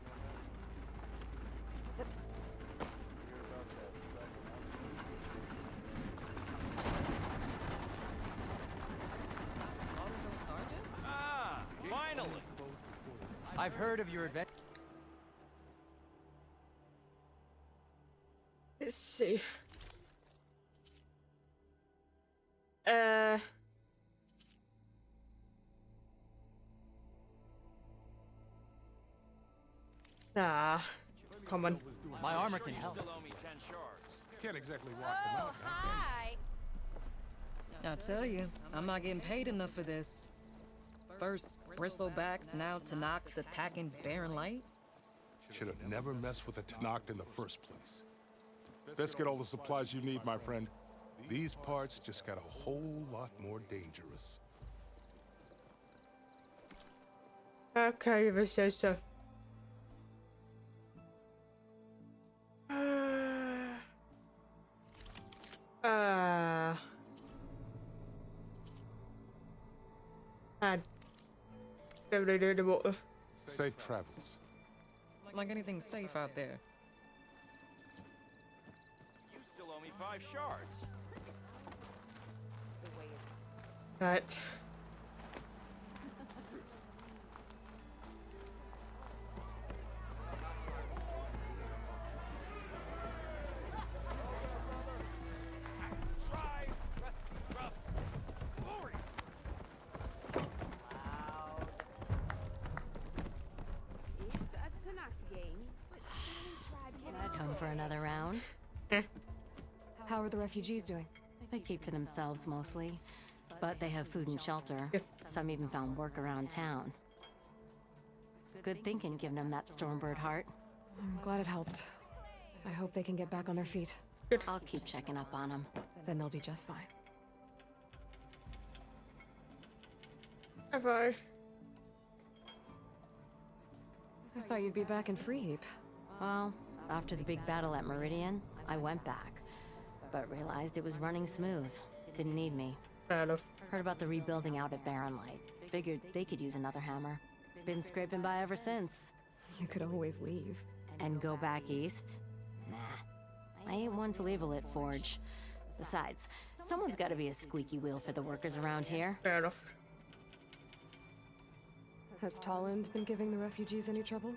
Ah, finally! I've heard of your adventure. Let's see. Nah. Come on. My armor can help. Can't exactly walk them Oh, out. hi! I tell you, I'm not getting paid enough for this. First bristlebacks, now Tanakh's attacking Barren Light. Should have never messed with a Tanakh in the first place. Let's get all the supplies you need, my friend. These parts just got a whole lot more dangerous. Okay, if it says so. And really do the water. Safe travels. Like anything safe out there. You still owe me 5 shards. Right. Try, rescue, rough, glory. It's a Tanakh game, but any tribe can Come for another round? How are the refugees doing? They keep to themselves mostly, but they have food and shelter. Some even found work around town. Good thinking, giving them that Stormbird heart. I'm glad it helped. I hope they can get back on their feet. I'll keep checking up on them. Then they'll be just fine. Bye-bye. I thought you'd be back in Freeheap. Well, after the big battle at Meridian, I went back, but realized it was running smooth. Didn't need me. Fair enough. Heard about the rebuilding out at Barren Light. Figured they could use another hammer. Been scraping by ever since. You could always leave. And go back east? Nah. I ain't one to leave a lit forge. Besides, someone's gotta be a squeaky wheel for the workers around here. Fair enough. Has Tolland been giving the refugees any trouble?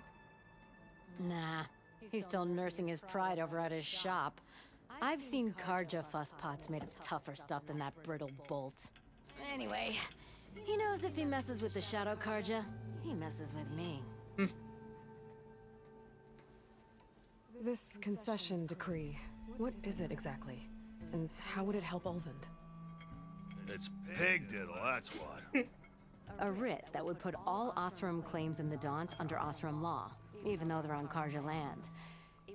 Nah. He's still nursing his pride over at his shop. I've seen Karja fuss pots made of tougher stuff than that brittle bolt. Anyway, He knows if he messes with the Shadow Karja, he messes with me. This concession decree, what is it exactly? And how would it help Ulvund? It's pig diddle, that's what. A writ that would put all Osram claims in the Daunt under Osram law, even though they're on Karja land.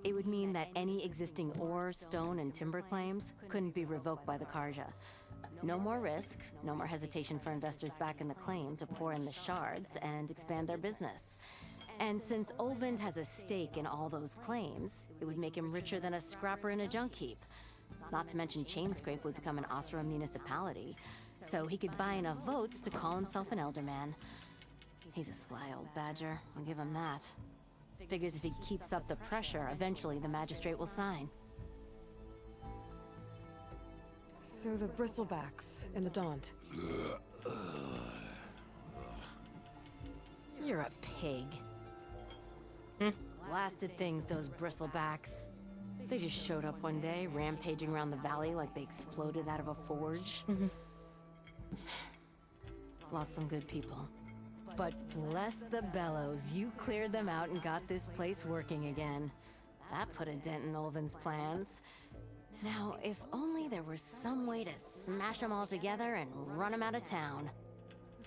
It would mean that any existing ore, stone, and timber claims couldn't be revoked by the Karja. No more risk, no more hesitation for investors back in the claim to pour in the shards and expand their business. And since Ulvund has a stake in all those claims, it would make him richer than a scrapper in a junk heap. Not to mention Chainscrape would become an Osram municipality, so he could buy enough votes to call himself an elderman. He's a sly old badger, I'll give him that. Figures if he keeps up the pressure, eventually the magistrate will sign. So the bristlebacks in the Daunt. You're a pig. Blasted things, those bristlebacks. They just showed up one day, rampaging around the valley like they exploded out of a forge. Lost some good people. But bless the bellows, you cleared them out and got this place working again. That put a dent in Ulvund's plans. Now, if only there were some way to smash them all together and run them out of town.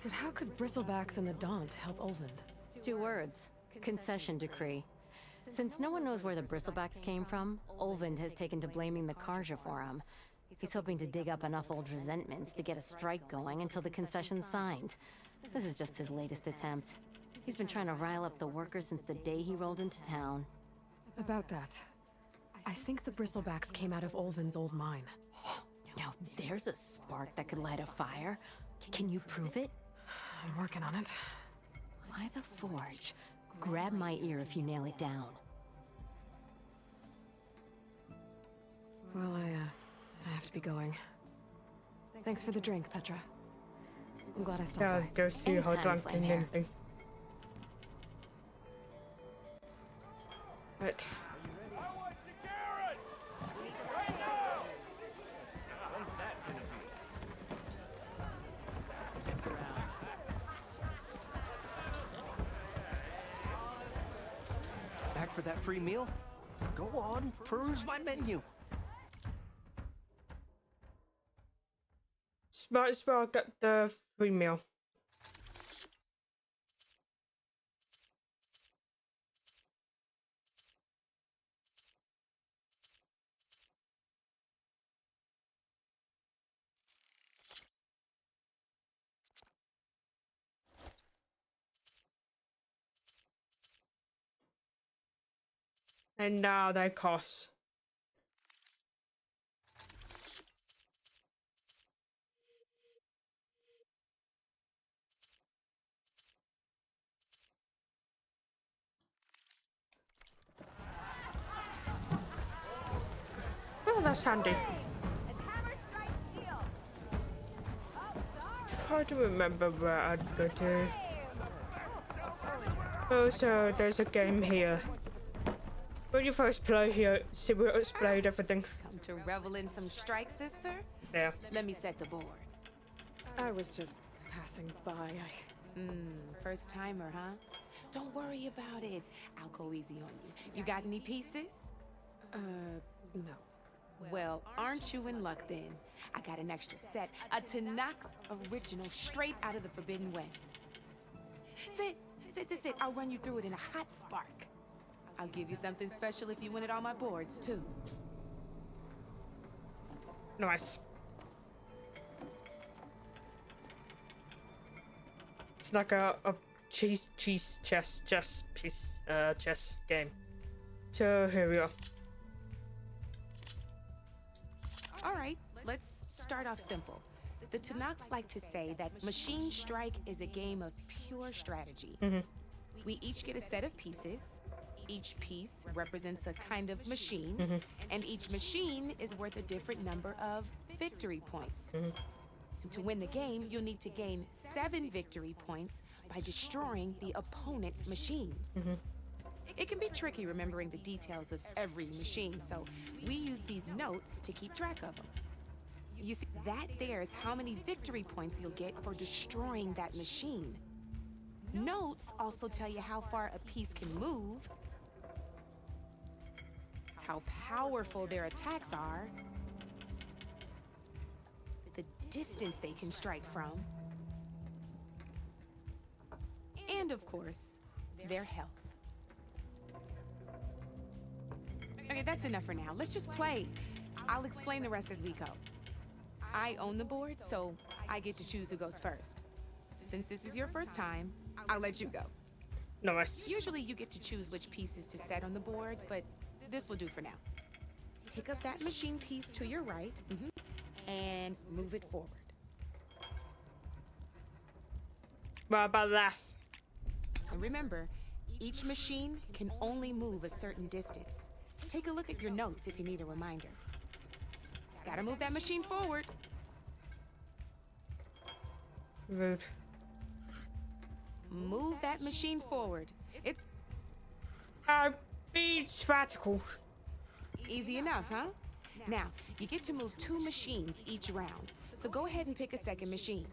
But how could bristlebacks in the Daunt help Ulvund? 2 words. Concession decree. Since no one knows where the bristlebacks came from, Ulvund has taken to blaming the Karja for them. He's hoping to dig up enough old resentments to get a strike going until the concession's signed. This is just his latest attempt. He's been trying to rile up the workers since the day he rolled into town. About that, I think the bristlebacks came out of Ulvund's old mine. Now there's a spark that could light a fire. Can you prove it? I'm working on it. By the forge. Grab my ear if you nail it down. Well, I have to be going. Thanks for the drink, Petra. I'm glad I stopped by. Go see how drunk and everything. Right. Back for that free meal? Go on, peruse my menu. Might as well get the free meal. And now they cost. Oh, that's handy. Try to remember where I'd go to. Oh, so there's a game here. When you first play here, see we explained everything. Come to revel in some strike, sister? Yeah. Let me set the board. I was just passing by. First timer, huh? Don't worry about it. I'll go easy on you. You got any pieces? No. Well, aren't you in luck then? I got an extra set, a Tanakh original straight out of the Forbidden West. Sit. I'll run you through it in a hot spark. I'll give you something special if you win it on my boards, too. Nice. It's like a chess game. So here we are. All right, let's start off simple. The Tanakh like to say that Machine Strike is a game of pure strategy. We each get a set of pieces. Each piece represents a kind of machine, and each machine is worth a different number of victory points. To win the game, you'll need to gain 7 victory points by destroying the opponent's machines. It can be tricky remembering the details of every machine, so we use these notes to keep track of them. You see, that there is how many victory points you'll get for destroying that machine. Notes also tell you how far a piece can move, how powerful their attacks are, the distance they can strike from, and of course, their health. Okay, that's enough for now. Let's just play. I'll explain the rest as we go. I own the board, so I get to choose who goes first. Since this is your first time, I'll let you go. Nice. Usually you get to choose which pieces to set on the board, but this will do for now. Pick up that machine piece to your right, and move it forward. What about that? And remember, each machine can only move a certain distance. Take a look at your notes if you need a reminder. Gotta move that machine forward. Rude. Move that machine forward. It's be vertical. Easy enough, huh? Now, you get to move 2 machines each round. So go ahead and pick a second machine.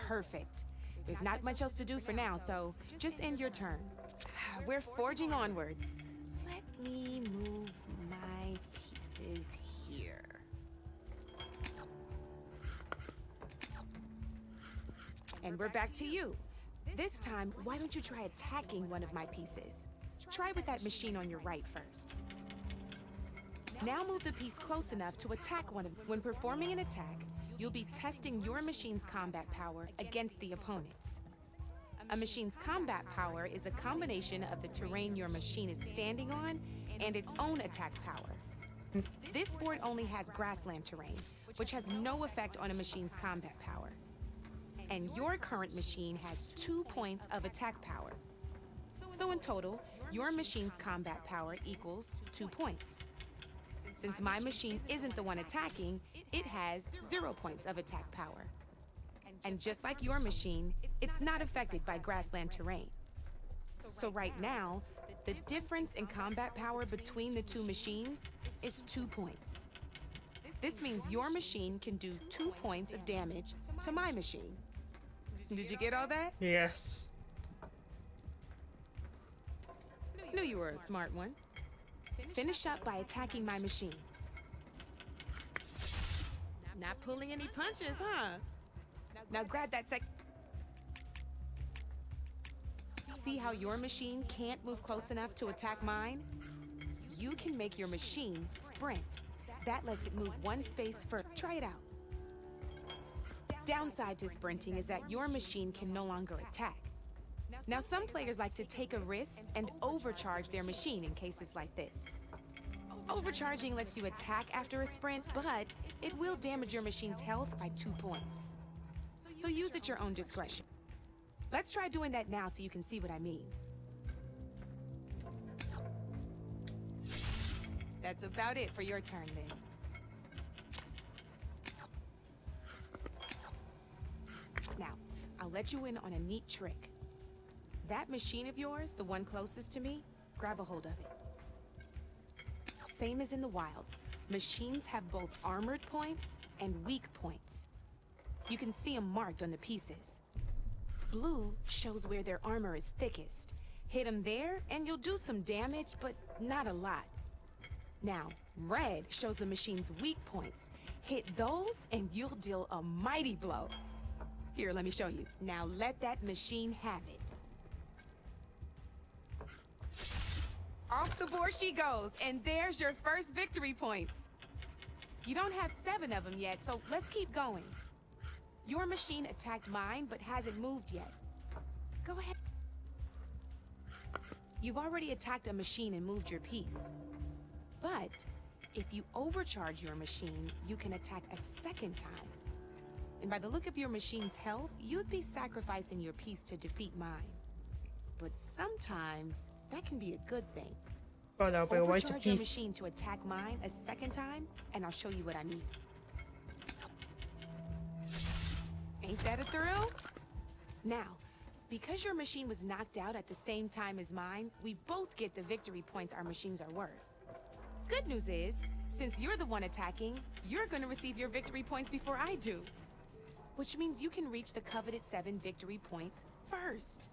Perfect. There's not much else to do for now, so just end your turn. We're forging onwards. Let me move my pieces here. And we're back to you. This time, why don't you try attacking one of my pieces? Try with that machine on your right first. Now move the piece close enough to attack one of them. When performing an attack, you'll be testing your machine's combat power against the opponent's. A machine's combat power is a combination of the terrain your machine is standing on and its own attack power. This board only has grassland terrain, which has no effect on a machine's combat power. And your current machine has 2 points of attack power. So in total, your machine's combat power equals 2 points. Since my machine isn't the one attacking, it has 0 points of attack power. And just like your machine, it's not affected by grassland terrain. So right now, the difference in combat power between the 2 machines is 2 points. This means your machine can do 2 points of damage to my machine. Did you get all that? Yes. Knew you were a smart one. Finish up by attacking my machine. Not pulling any punches, huh? Now grab that See how your machine can't move close enough to attack mine? You can make your machine sprint. That lets it move 1 space further. Try it out. Downside to sprinting is that your machine can no longer attack. Now some players like to take a risk and overcharge their machine in cases like this. Overcharging lets you attack after a sprint, but it will damage your machine's health by 2 points. So use at your own discretion. Let's try doing that now so you can see what I mean. That's about it for your turn then. Now, I'll let you in on a neat trick. That machine of yours, the one closest to me, grab a hold of it. Same as in the wilds, machines have both armored points and weak points. You can see them marked on the pieces. Blue shows where their armor is thickest. Hit them there and you'll do some damage, but not a lot. Now, red shows the machine's weak points. Hit those and you'll deal a mighty blow. Here, let me show you. Now let that machine have it. Off the board she goes, and there's your first victory points. You don't have 7 of them yet, so let's keep going. Your machine attacked mine, but hasn't moved yet. Go ahead. You've already attacked a machine and moved your piece. But if you overcharge your machine, you can attack a second time. And by the look of your machine's health, you'd be sacrificing your piece to defeat mine. But sometimes, that can be a good thing. Oh, that'll be a waste of Overcharge your peace. machine to attack mine a second time, and I'll show you what I mean. Ain't that a thrill? Now, because your machine was knocked out at the same time as mine, we both get the victory points our machines are worth. Good news is, since you're the one attacking, you're gonna receive your victory points before I do. Which means you can reach the coveted 7 victory points first.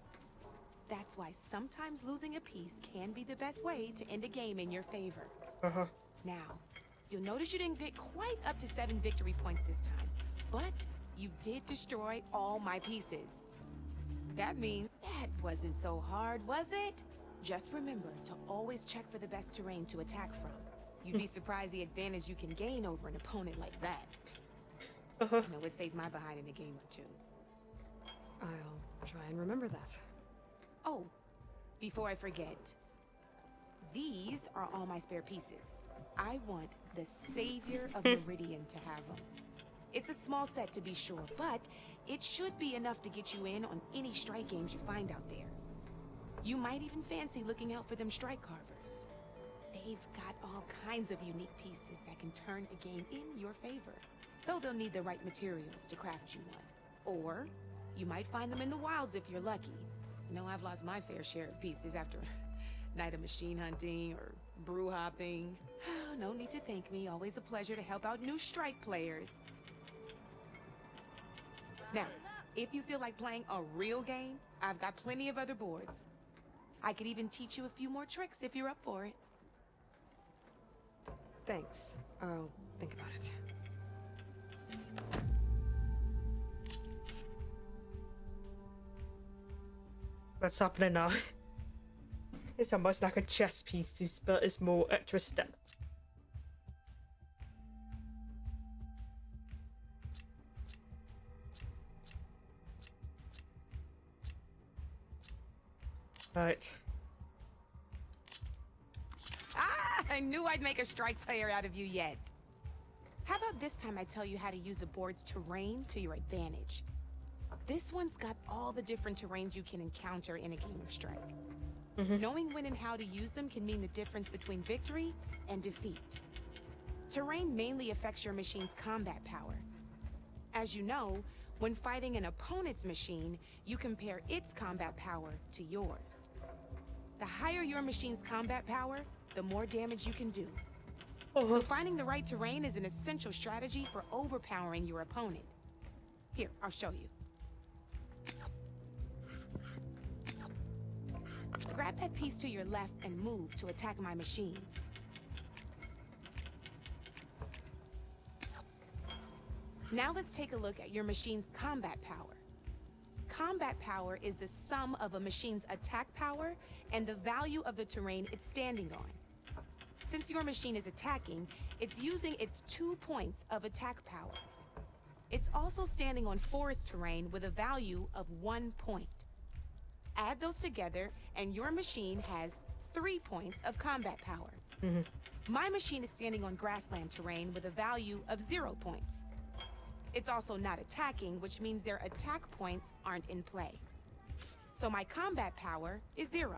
That's why sometimes losing a piece can be the best way to end a game in your favor. Now, you'll notice you didn't get quite up to 7 victory points this time, but you did destroy all my pieces. That means that wasn't so hard, was it? Just remember to always check for the best terrain to attack from. You'd be surprised the advantage you can gain over an opponent like that. I know it saved my behind in a game or 2. I'll try and remember that. Oh, before I forget, these are all my spare pieces. I want the Savior of Meridian to have them. It's a small set to be sure, but it should be enough to get you in on any strike games you find out there. You might even fancy looking out for them strike carvers. They've got all kinds of unique pieces that can turn a game in your favor, though they'll need the right materials to craft you one. Or you might find them in the wilds if you're lucky. You know, I've lost my fair share of pieces after a night of machine hunting or brew hopping. No need to thank me. Always a pleasure to help out new strike players. Now, if you feel like playing a real game, I've got plenty of other boards. I could even teach you a few more tricks if you're up for it. Thanks. I'll think about it. What's happening now? It's almost like a chess pieces, but it's more extra step. Right. I knew I'd make a strike player out of you yet. How about this time I tell you how to use a board's terrain to your advantage? This one's got all the different terrains you can encounter in a game of strike. Knowing when and how to use them can mean the difference between victory and defeat. Terrain mainly affects your machine's combat power. As you know, when fighting an opponent's machine, you compare its combat power to yours. The higher your machine's combat power, the more damage you can do. So finding the right terrain is an essential strategy for overpowering your opponent. Here, I'll show you. Grab that piece to your left and move to attack my machines. Now let's take a look at your machine's combat power. Combat power is the sum of a machine's attack power and the value of the terrain it's standing on. Since your machine is attacking, it's using its 2 points of attack power. It's also standing on forest terrain with a value of 1 point. Add those together, and your machine has 3 points of combat power. My machine is standing on grassland terrain with a value of 0 points. It's also not attacking, which means their attack points aren't in play. So my combat power is 0.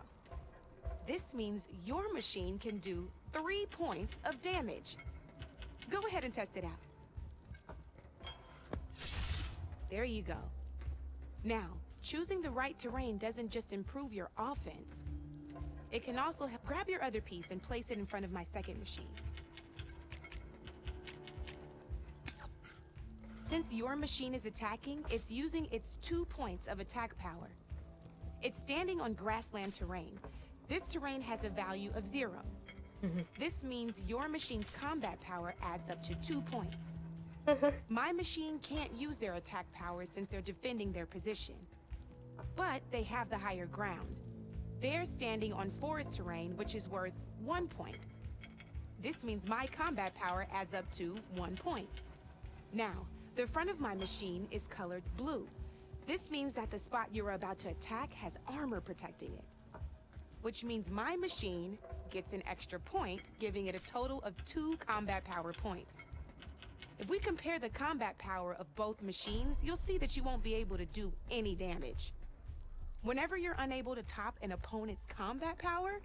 This means your machine can do 3 points of damage. Go ahead and test it out. There you go. Now, choosing the right terrain doesn't just improve your offense. It can also help. Grab your other piece and place it in front of my second machine. Since your machine is attacking, it's using its 2 points of attack power. It's standing on grassland terrain. This terrain has a value of 0. This means your machine's combat power adds up to 2 points. My machine can't use their attack powers since they're defending their position. But they have the higher ground. They're standing on forest terrain, which is worth 1 point. This means my combat power adds up to 1 point. Now, the front of my machine is colored blue. This means that the spot you're about to attack has armor protecting it. Which means my machine gets an extra point, giving it a total of 2 combat power points. If we compare the combat power of both machines, you'll see that you won't be able to do any damage. Whenever you're unable to top an opponent's combat power,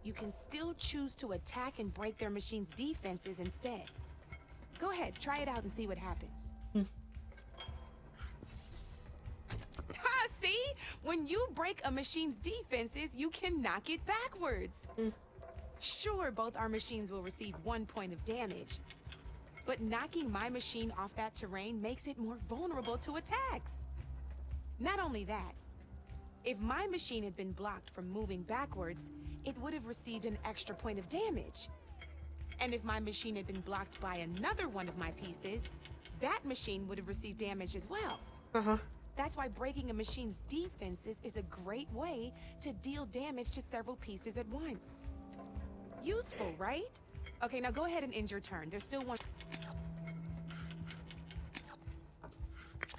you can still choose to attack and break their machine's defenses instead. Go ahead, try it out and see what happens. See? When you break a machine's defenses, you can knock it backwards. Sure, both our machines will receive 1 point of damage, but knocking my machine off that terrain makes it more vulnerable to attacks. Not only that, if my machine had been blocked from moving backwards, it would have received an extra point of damage. And if my machine had been blocked by another one of my pieces, that machine would have received damage as well. That's why breaking a machine's defenses is a great way to deal damage to several pieces at once. Useful, right? Okay, now go ahead and end your turn. There's still one.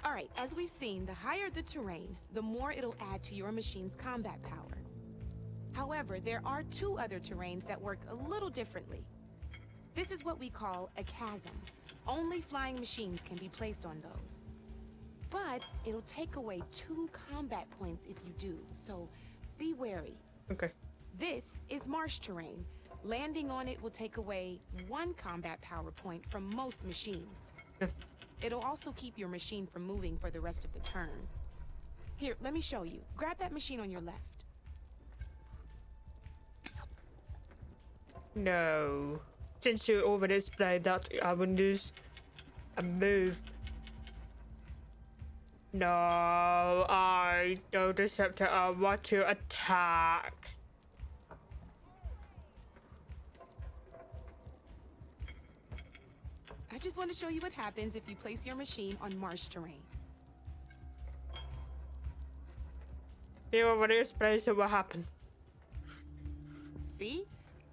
All right, as we've seen, the higher the terrain, the more it'll add to your machine's combat power. However, there are 2 other terrains that work a little differently. This is what we call a chasm. Only flying machines can be placed on those. But it'll take away 2 combat points if you do, so be wary. Okay. This is marsh terrain. Landing on it will take away 1 combat power point from most machines. It'll also keep your machine from moving for the rest of the turn. Here, let me show you. Grab that machine on your left. No. Since you already explained that, I will use a move. No, I don't accept it. I want to attack. I just want to show you what happens if you place your machine on marsh terrain. You already explained, so what happened? See?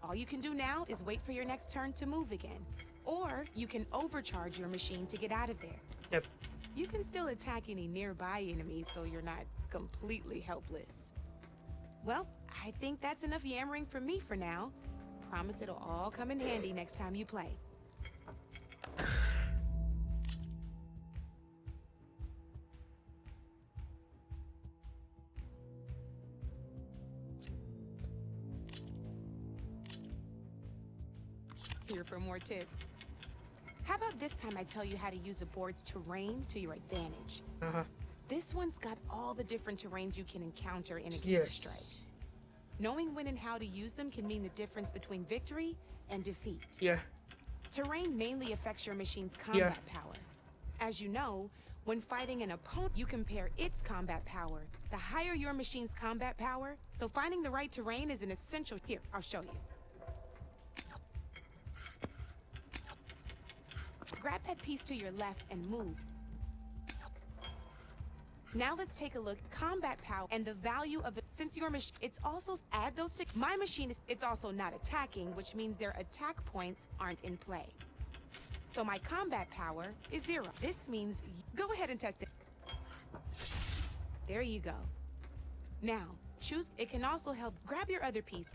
All you can do now is wait for your next turn to move again. Or you can overcharge your machine to get out of there. Yep. You can still attack any nearby enemies so you're not completely helpless. Well, I think that's enough yammering from me for now. Promise it'll all come in handy next time you play. Here for more tips. How about this time I tell you how to use a board's terrain to your advantage? This one's got all the different terrains you can encounter in a game of Strike. Knowing when and how to use them can mean the difference between victory and defeat. Yeah. Terrain mainly affects your machine's combat power. As you know, when fighting an opponent, you compare its combat power. The higher your machine's combat power, so finding the right terrain is an essential. Here, I'll show you. Grab that piece to your left and move. Now let's take a look at combat power and the value of the, since your machine, it's also, add those to, my machine is, it's also not attacking, which means their attack points aren't in play. So my combat power is 0. This means, go ahead and test it. There you go. Now, choose, it can also help, grab your other piece.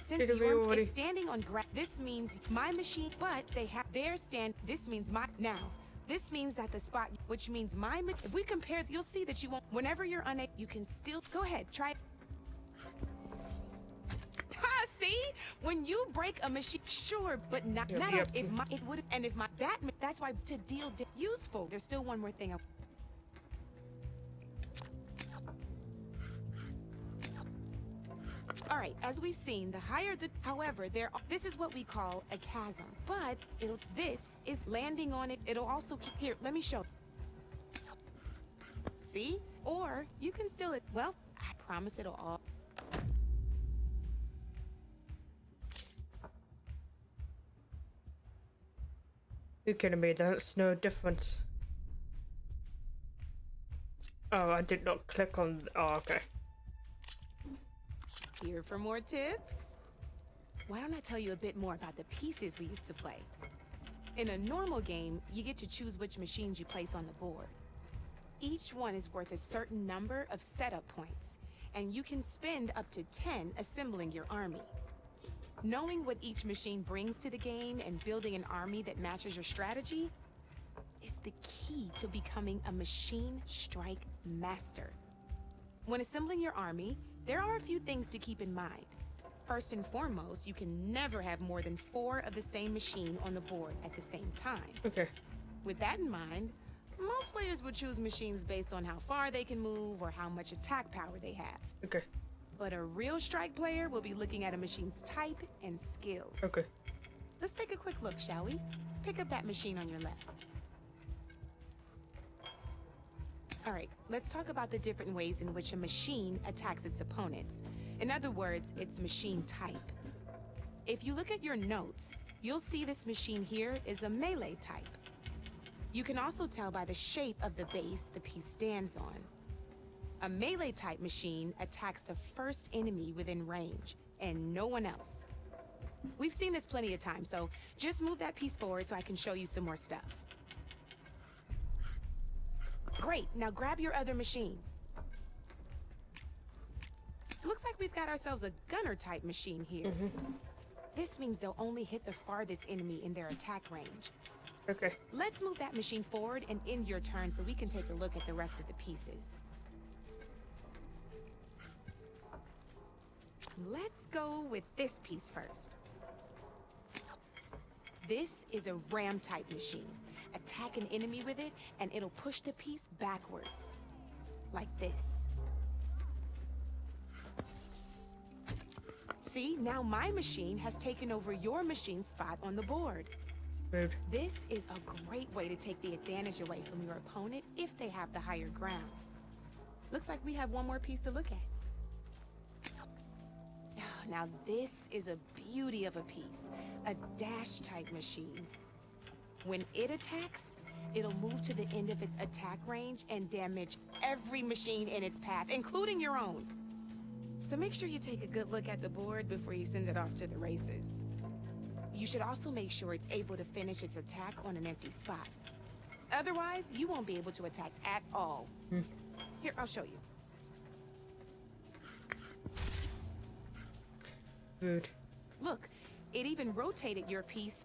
Since it's standing on ground, this means my machine, but they have their stand, this means my, now, this means that the spot, which means my, if we compare, you'll see that you won't, whenever you're unable, you can still, go ahead, try it. Ha, see? When you break a machine, sure, but not, if my, it would, and if my, that's why to deal, useful. There's still one more thing. All right, as we've seen, the higher the, however, this is what we call a chasm, but this is landing on it. It'll also keep, here, let me show. See? Or you can still, well, I promise it'll all. You're kidding me, that's no difference. Oh, I did not click on, oh, okay. Here for more tips? Why don't I tell you a bit more about the pieces we used to play? In a normal game, you get to choose which machines you place on the board. Each one is worth a certain number of setup points, and you can spend up to 10 assembling your army. Knowing what each machine brings to the game and building an army that matches your strategy is the key to becoming a machine strike master. When assembling your army, there are a few things to keep in mind. First and foremost, you can never have more than 4 of the same machine on the board at the same time. Okay. With that in mind, most players would choose machines based on how far they can move or how much attack power they have. Okay. but a real strike player will be looking at a machine's type and skills. Okay. Let's take a quick look, shall we? Pick up that machine on your left. All right, let's talk about the different ways in which a machine attacks its opponents. In other words, its machine type. If you look at your notes, you'll see this machine here is a melee type. You can also tell by the shape of the base the piece stands on. A melee type machine attacks the first enemy within range, and no one else. We've seen this plenty of times, so just move that piece forward so I can show you some more stuff. Great, now grab your other machine. Looks like we've got ourselves a gunner type machine here. This means they'll only hit the farthest enemy in their attack range. Okay. Let's move that machine forward and end your turn so we can take a look at the rest of the pieces. Let's go with this piece first. This is a ram type machine. Attack an enemy with it and it'll push the piece backwards. Like this. See, now my machine has taken over your machine's spot on the board. Rude. This is a great way to take the advantage away from your opponent if they have the higher ground. Looks like we have one more piece to look at. Now this is a beauty of a piece, a dash type machine. When it attacks, it'll move to the end of its attack range and damage every machine in its path, including your own. So make sure you take a good look at the board before you send it off to the races. You should also make sure it's able to finish its attack on an empty spot. Otherwise, you won't be able to attack at all. Here, I'll show you. Rude. Look, it even rotated your piece.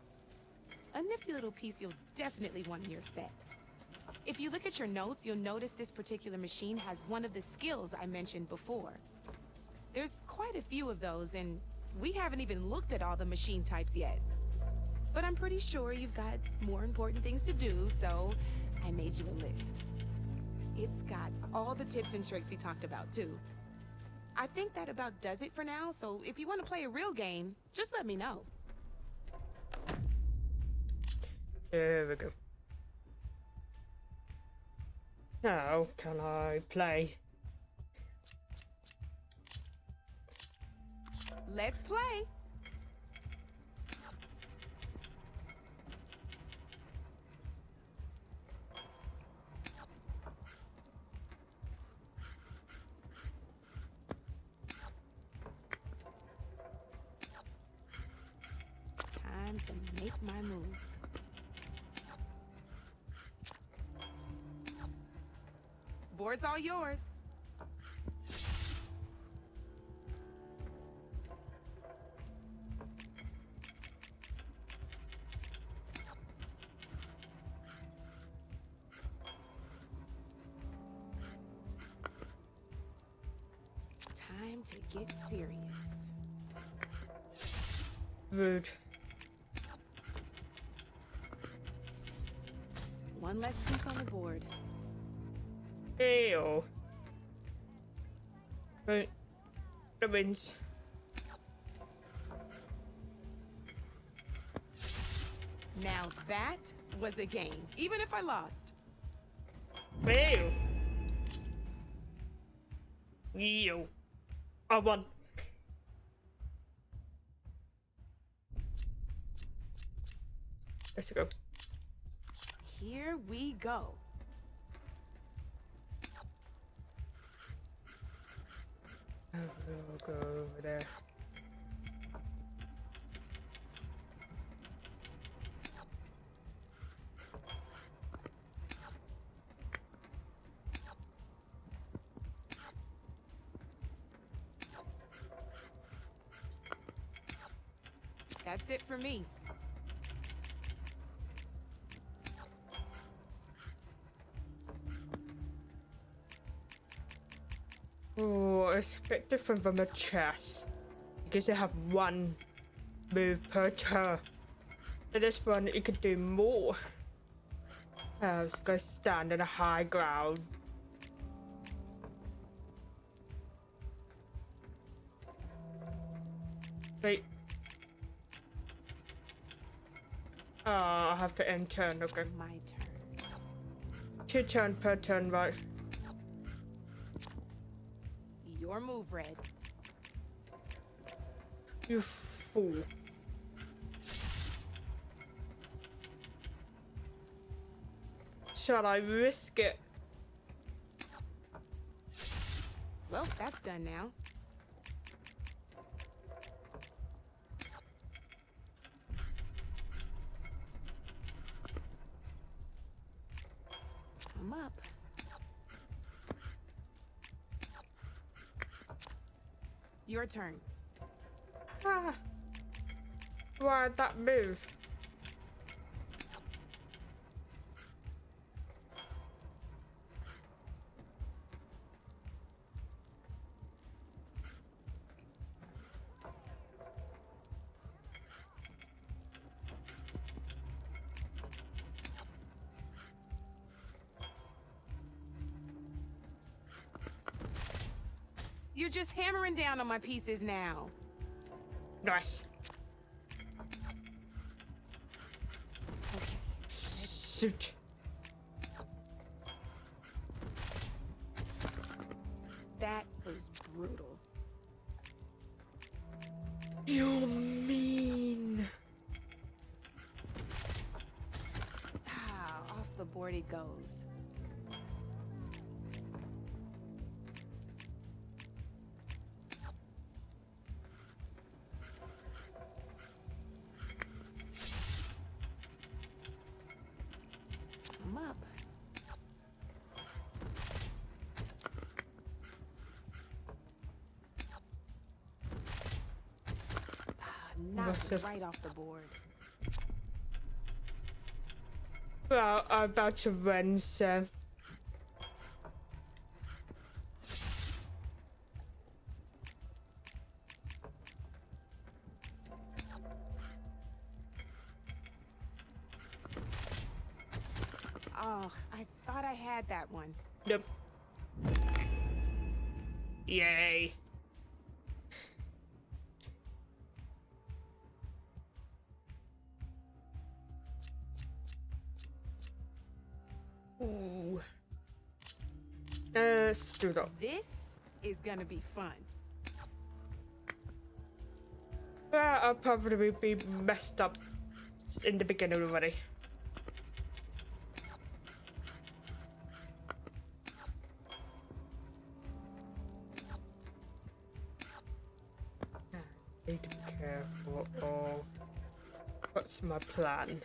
A nifty little piece you'll definitely want in your set. If you look at your notes, you'll notice this particular machine has one of the skills I mentioned before. There's quite a few of those, and we haven't even looked at all the machine types yet. But I'm pretty sure you've got more important things to do, so I made you a list. It's got all the tips and tricks we talked about, too. I think that about does it for now, so if you want to play a real game, just let me know. There we go. Now, can I play? Let's play! Time to make my move. Board's all yours. Time to get serious. Rude. One less piece on the board. Ew. Right. The wins. Now that was a game, even if I lost. Ew. Ew. I won. Let's go. Here we go. We'll go over there. That's it for me. Oh, it's a bit different from a chess because they have one move per turn. So this one, you could do more. Let's go stand on a high ground. Wait. Oh, I have to end turn, okay. My turn. 2 turn per turn, right? Your move, Red. You fool. Shall I risk it? Well, that's done now. I'm up. Your turn. Ah. Why'd that move? You're just hammering down on my pieces now. Nice. Suit. That was brutal. You're mean. Ah, off the board it goes. I'm up. Knocked it right off the board. Well, I'm about to run, so. Oh, I thought I had that one. Nope. Yay. Ooh. Let's do that. This is gonna be fun. Well, I'll probably be messed up in the beginning already. Need to be careful. Oh, what's my plan?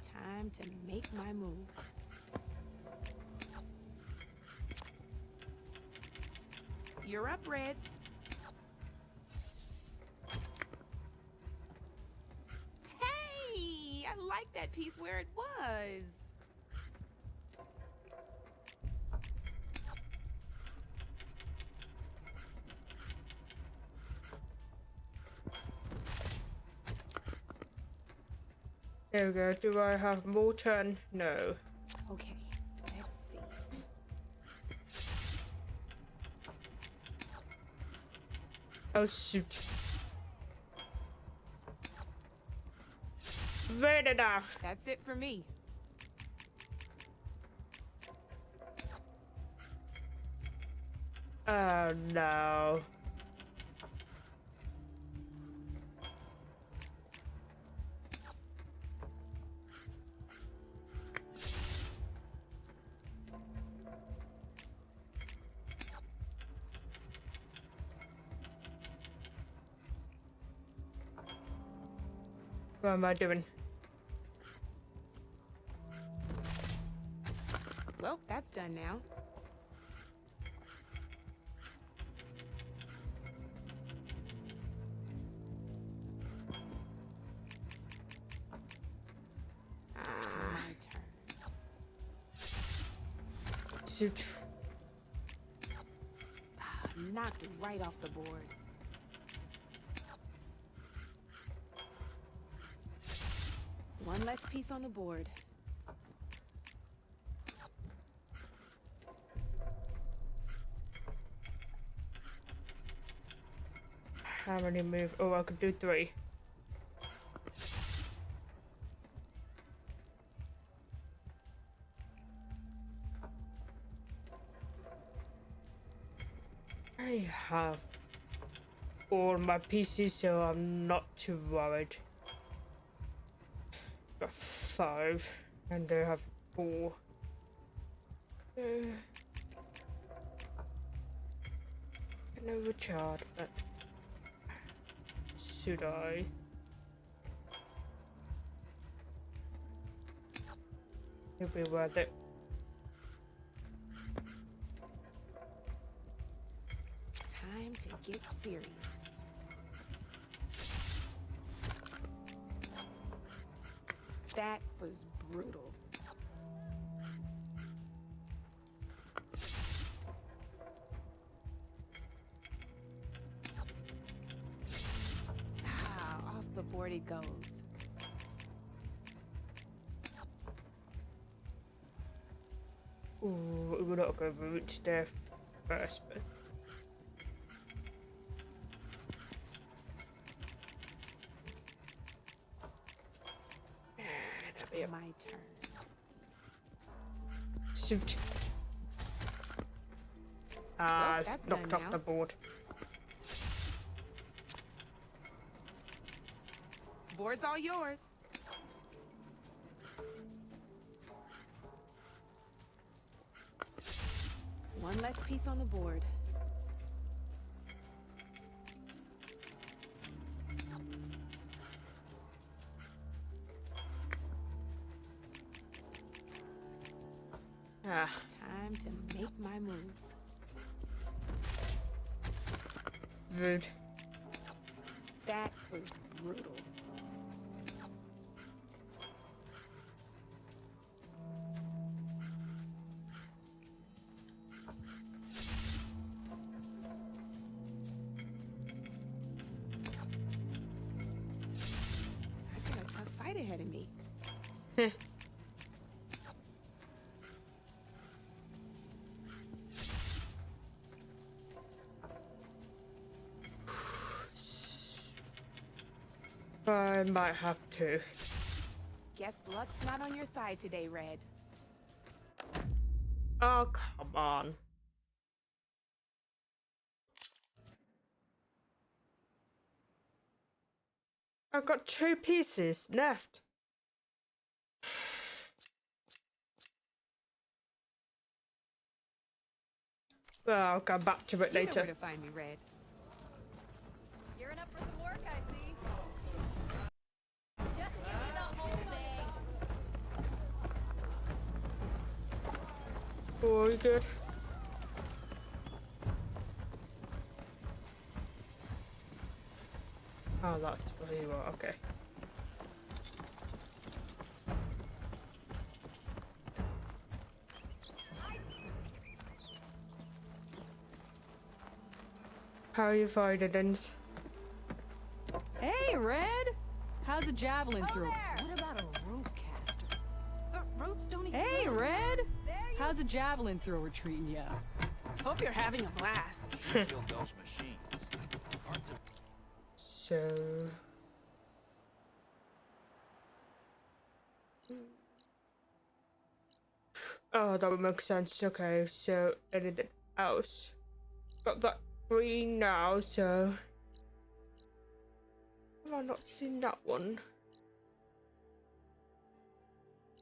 Time to make my move. You're up, Red. Hey, I like that piece where it was. There we go. Do I have more turn? No. Okay, let's see. Oh, shoot. Ready now. That's it for me. Oh, no. What am I doing? Well, that's done now. My turn. Shoot. Knocked right off the board. One less piece on the board. How many move? Oh, I could do 3. I have all my pieces, so I'm not too worried. Got 5, and they have 4. Can overcharge, but should I? It'll be worth it. Time to get serious. That was brutal. Ah, off the board it goes. Ooh, we're not going to reach there first, but. That'll be my turn. Shoot. Ah, So, that's knocked done off now. the board. Board's all yours. One less piece on the board. Ah. Time to make my move. Rude. That was brutal. I got a tough fight ahead of me. I might have to. Guess luck's not on your side today, Red. Oh, come on. I've got 2 pieces left. Well, I'll come back to it You know later. where to find me, Red. Gearing up for some work, I see. Just give me the whole thing. Oh, you good? Oh, that's where you are. Okay. How are you finding things? Hey, Red! How's a javelin throw? What about a rope caster? Ropes don't exist. Hey, Red! How's a javelin thrower treating ya? Hope you're having a blast. Kill those machines. Hard to So. Oh, that would make sense. Okay, so anything else? Got that 3 now, so. Have I not seen that one?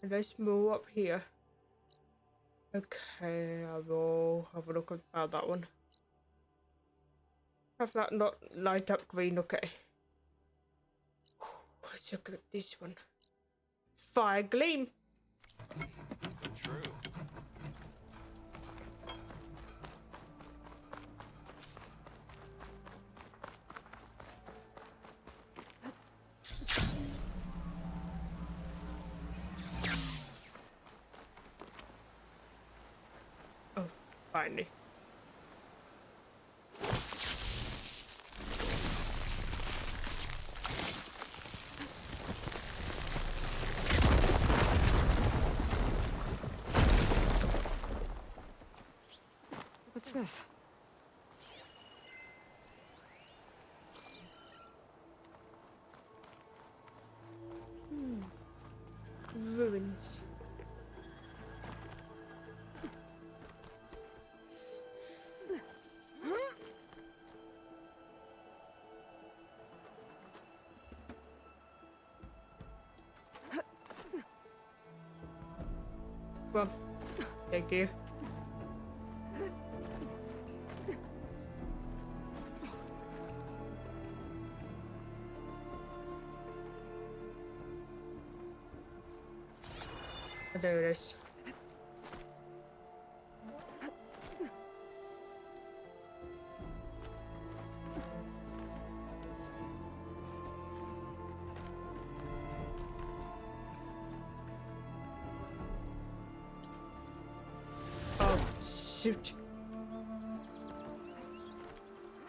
And there's more up here. Okay, I will have a look at that one. Have that not light up green, okay. Let's look at this one. Fire gleam. True. Oh, finally. What's this? Well, thank you. I'll do this. Oh, shoot.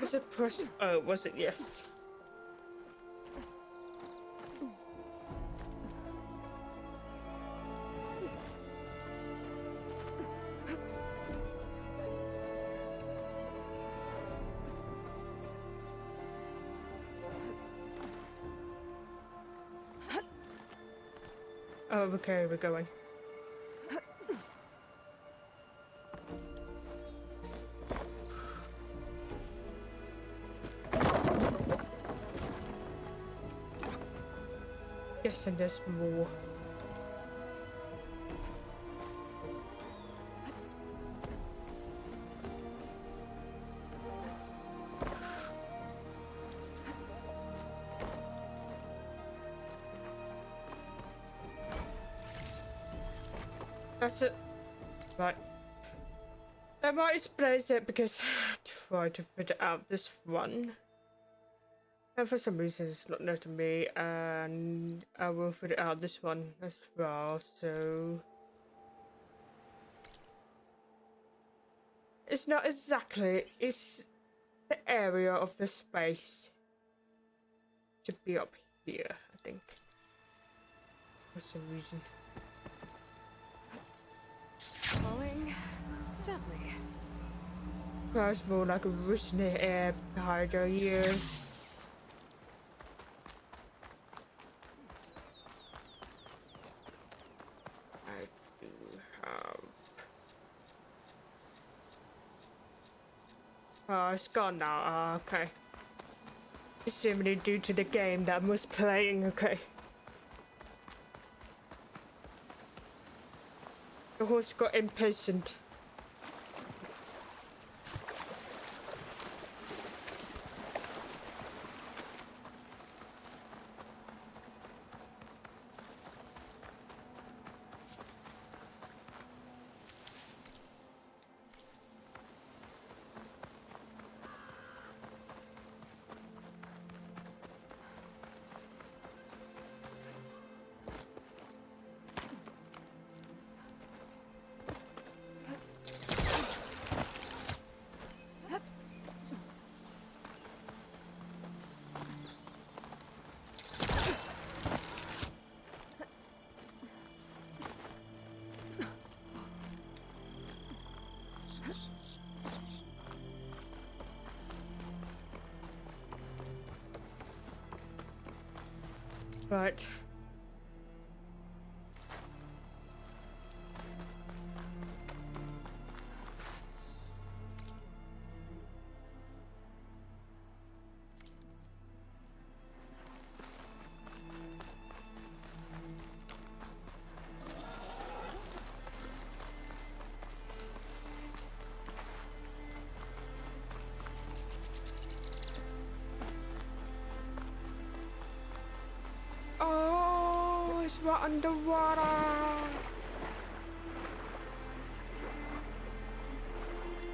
Was it press? Oh, was it? Yes. Oh, okay, we're going. Yes, and there's more. That's it. Right. I might place it because I try to fit out this one. And for some reason it's not letting me, and I will fit out this one as well, so... It's not exactly, it's the area of the space. Should be up here, I think. For some reason. Falling gently. It's more like a rusty air behind our ears. I do have... Oh, it's gone now. Oh, okay. Presumably due to the game that I was playing, okay. The horse got impatient. Right. Oh, it's right underwater.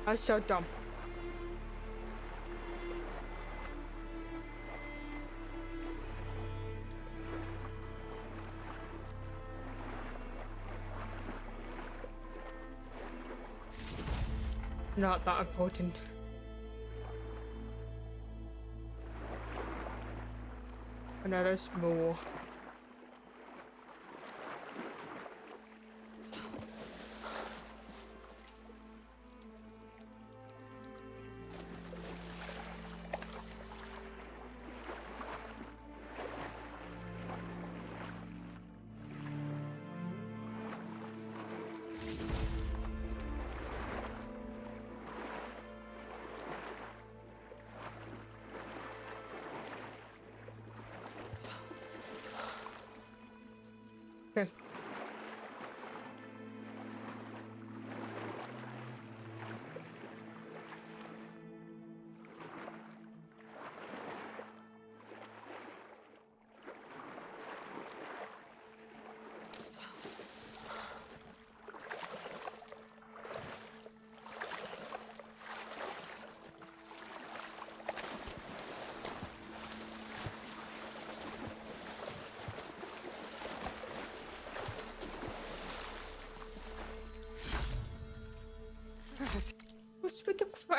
I'm so dumb. Not that important. Another small.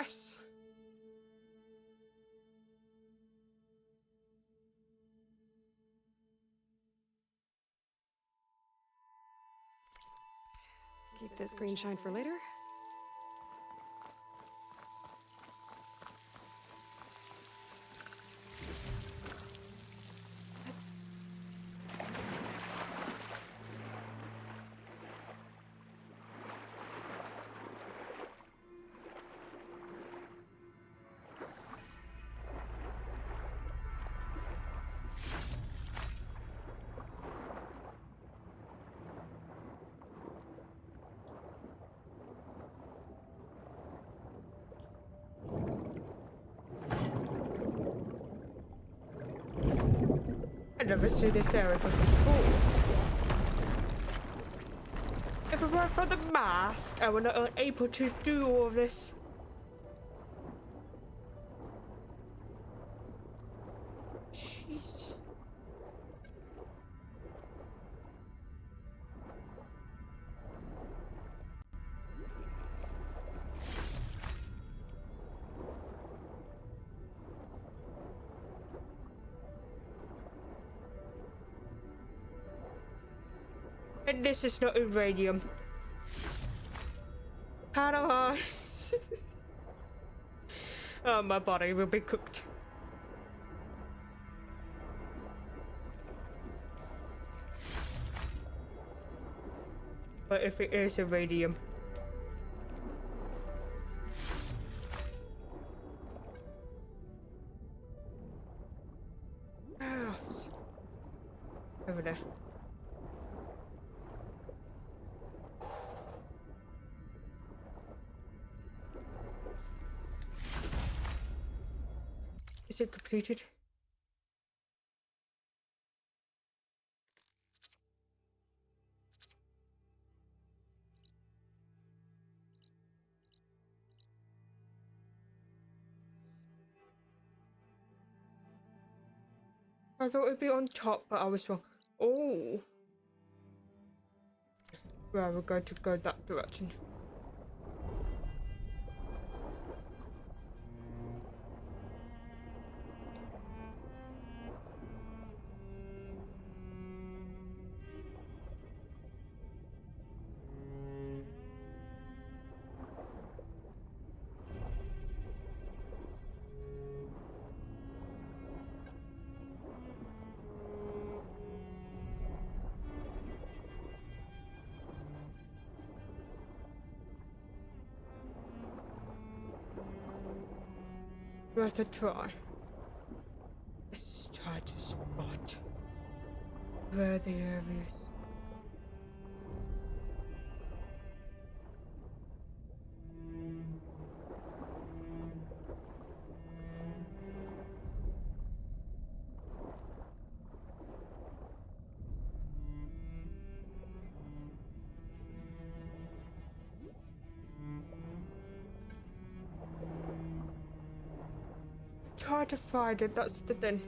Yes. Keep this green shine for later. I've never seen this area before. If it weren't for the mask, I would not able to do all of this. Jeez. And this is not uranium. How do I? Oh, my body will be cooked. But if it is uranium. Oh, over there. Is it completed? I thought it'd be on top, but I was wrong. Oh. Well, we're going to go that direction. Worth a try. Let's try to spot where the area is. Try to find it, that's the thing.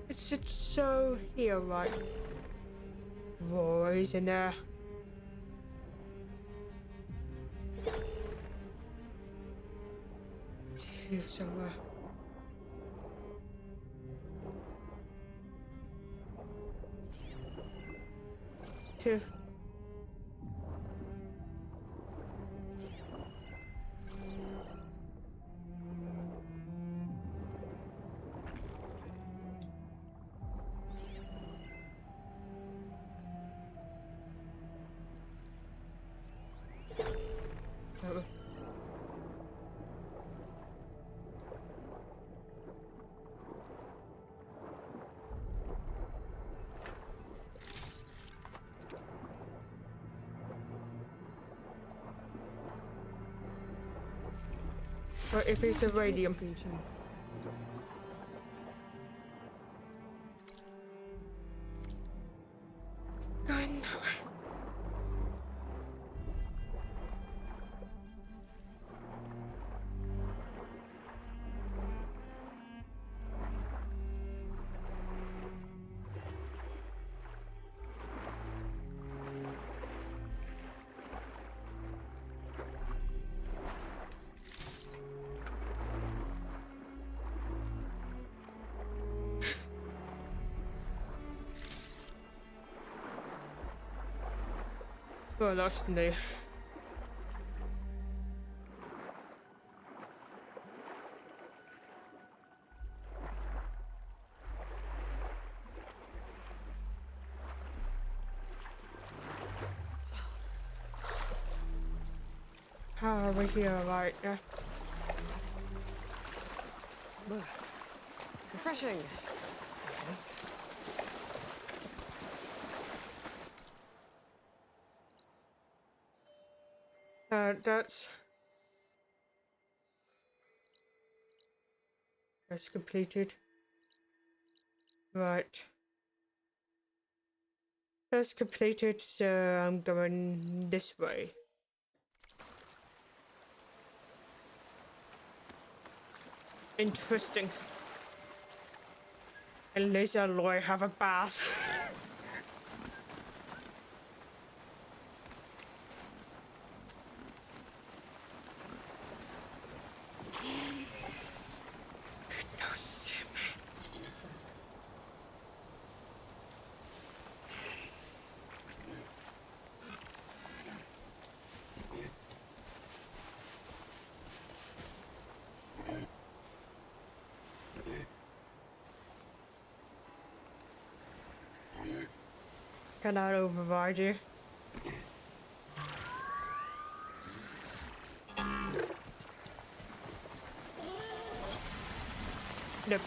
It's so here, right? Roy's in there. It's here somewhere. Here. Oh. But if it's a radium. Gun. Oh, that's new. How are we here right now? Refreshing. This. That's completed. Right. That's completed, so I'm going this way. Interesting. And Lisa and Loy have a bath. Cannot override you. Nope.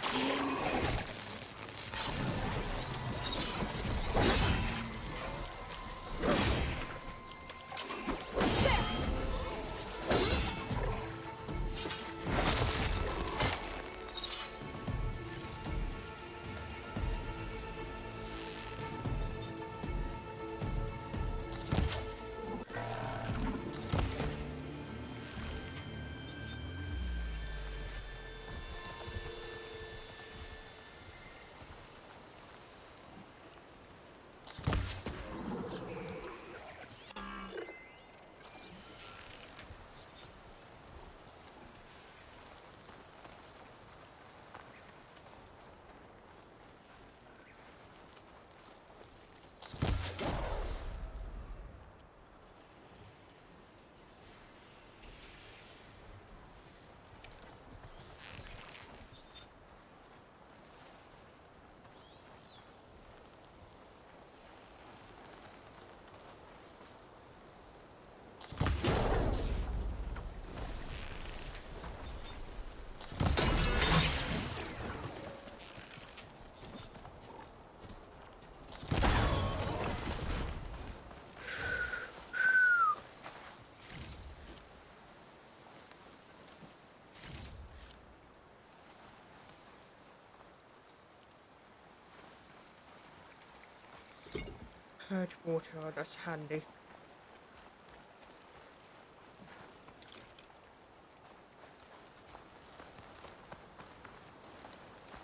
Purge water, that's handy.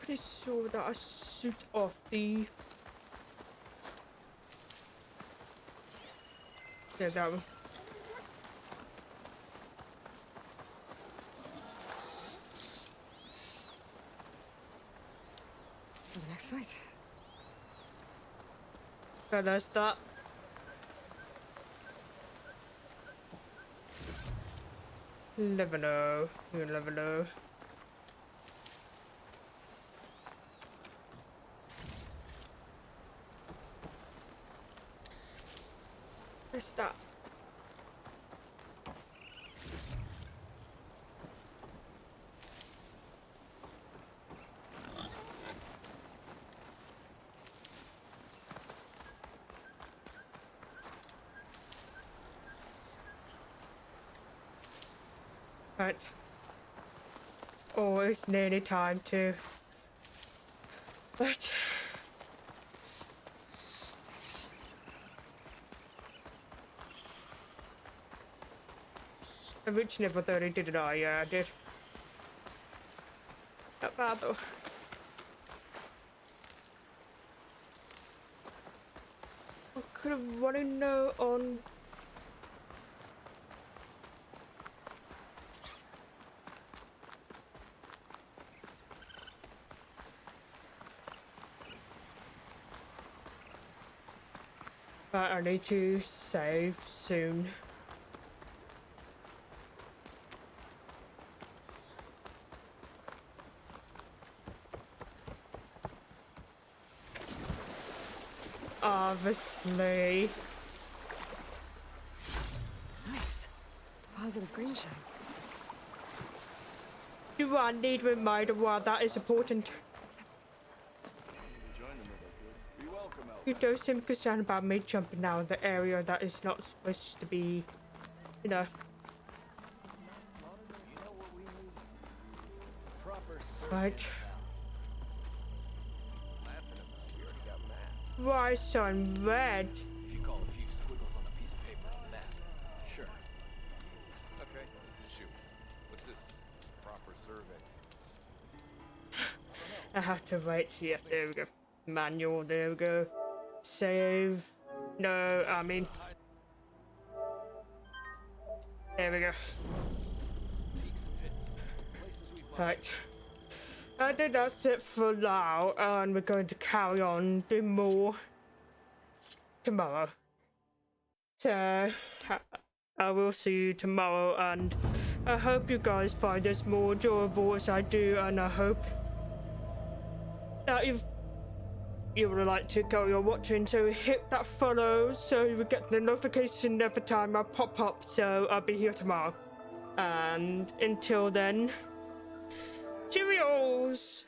Pretty sure that I shoot off the... Yeah, that one. The next fight. So there's that. Never know. You never know. What's that? Right. Oh, it's nearly time to. But I reached level 30, didn't I? Yeah, I did. Not bad though. I could have run a note on. But I need to save soon. Obviously. Nice. Deposit of green shine. Do I need a reminder why that is important? You don't seem concerned about me jumping out of the area that is not supposed to be, you know. Right. Why so in red? If you call a few squiggles on a piece of paper on the map. Sure. Okay, shoot. What's this? Proper survey. I have to wait. Yeah, there we go. Manual, there we go. Save. No, I mean. There we go. Right. I think that's it for now, and we're going to carry on doing more tomorrow. So, I will see you tomorrow, and I hope you guys find this more enjoyable as I do, and I hope that you would like to carry on watching, so hit that follow so you will get the notification every time I pop up, so I'll be here tomorrow. And until then, cheerios!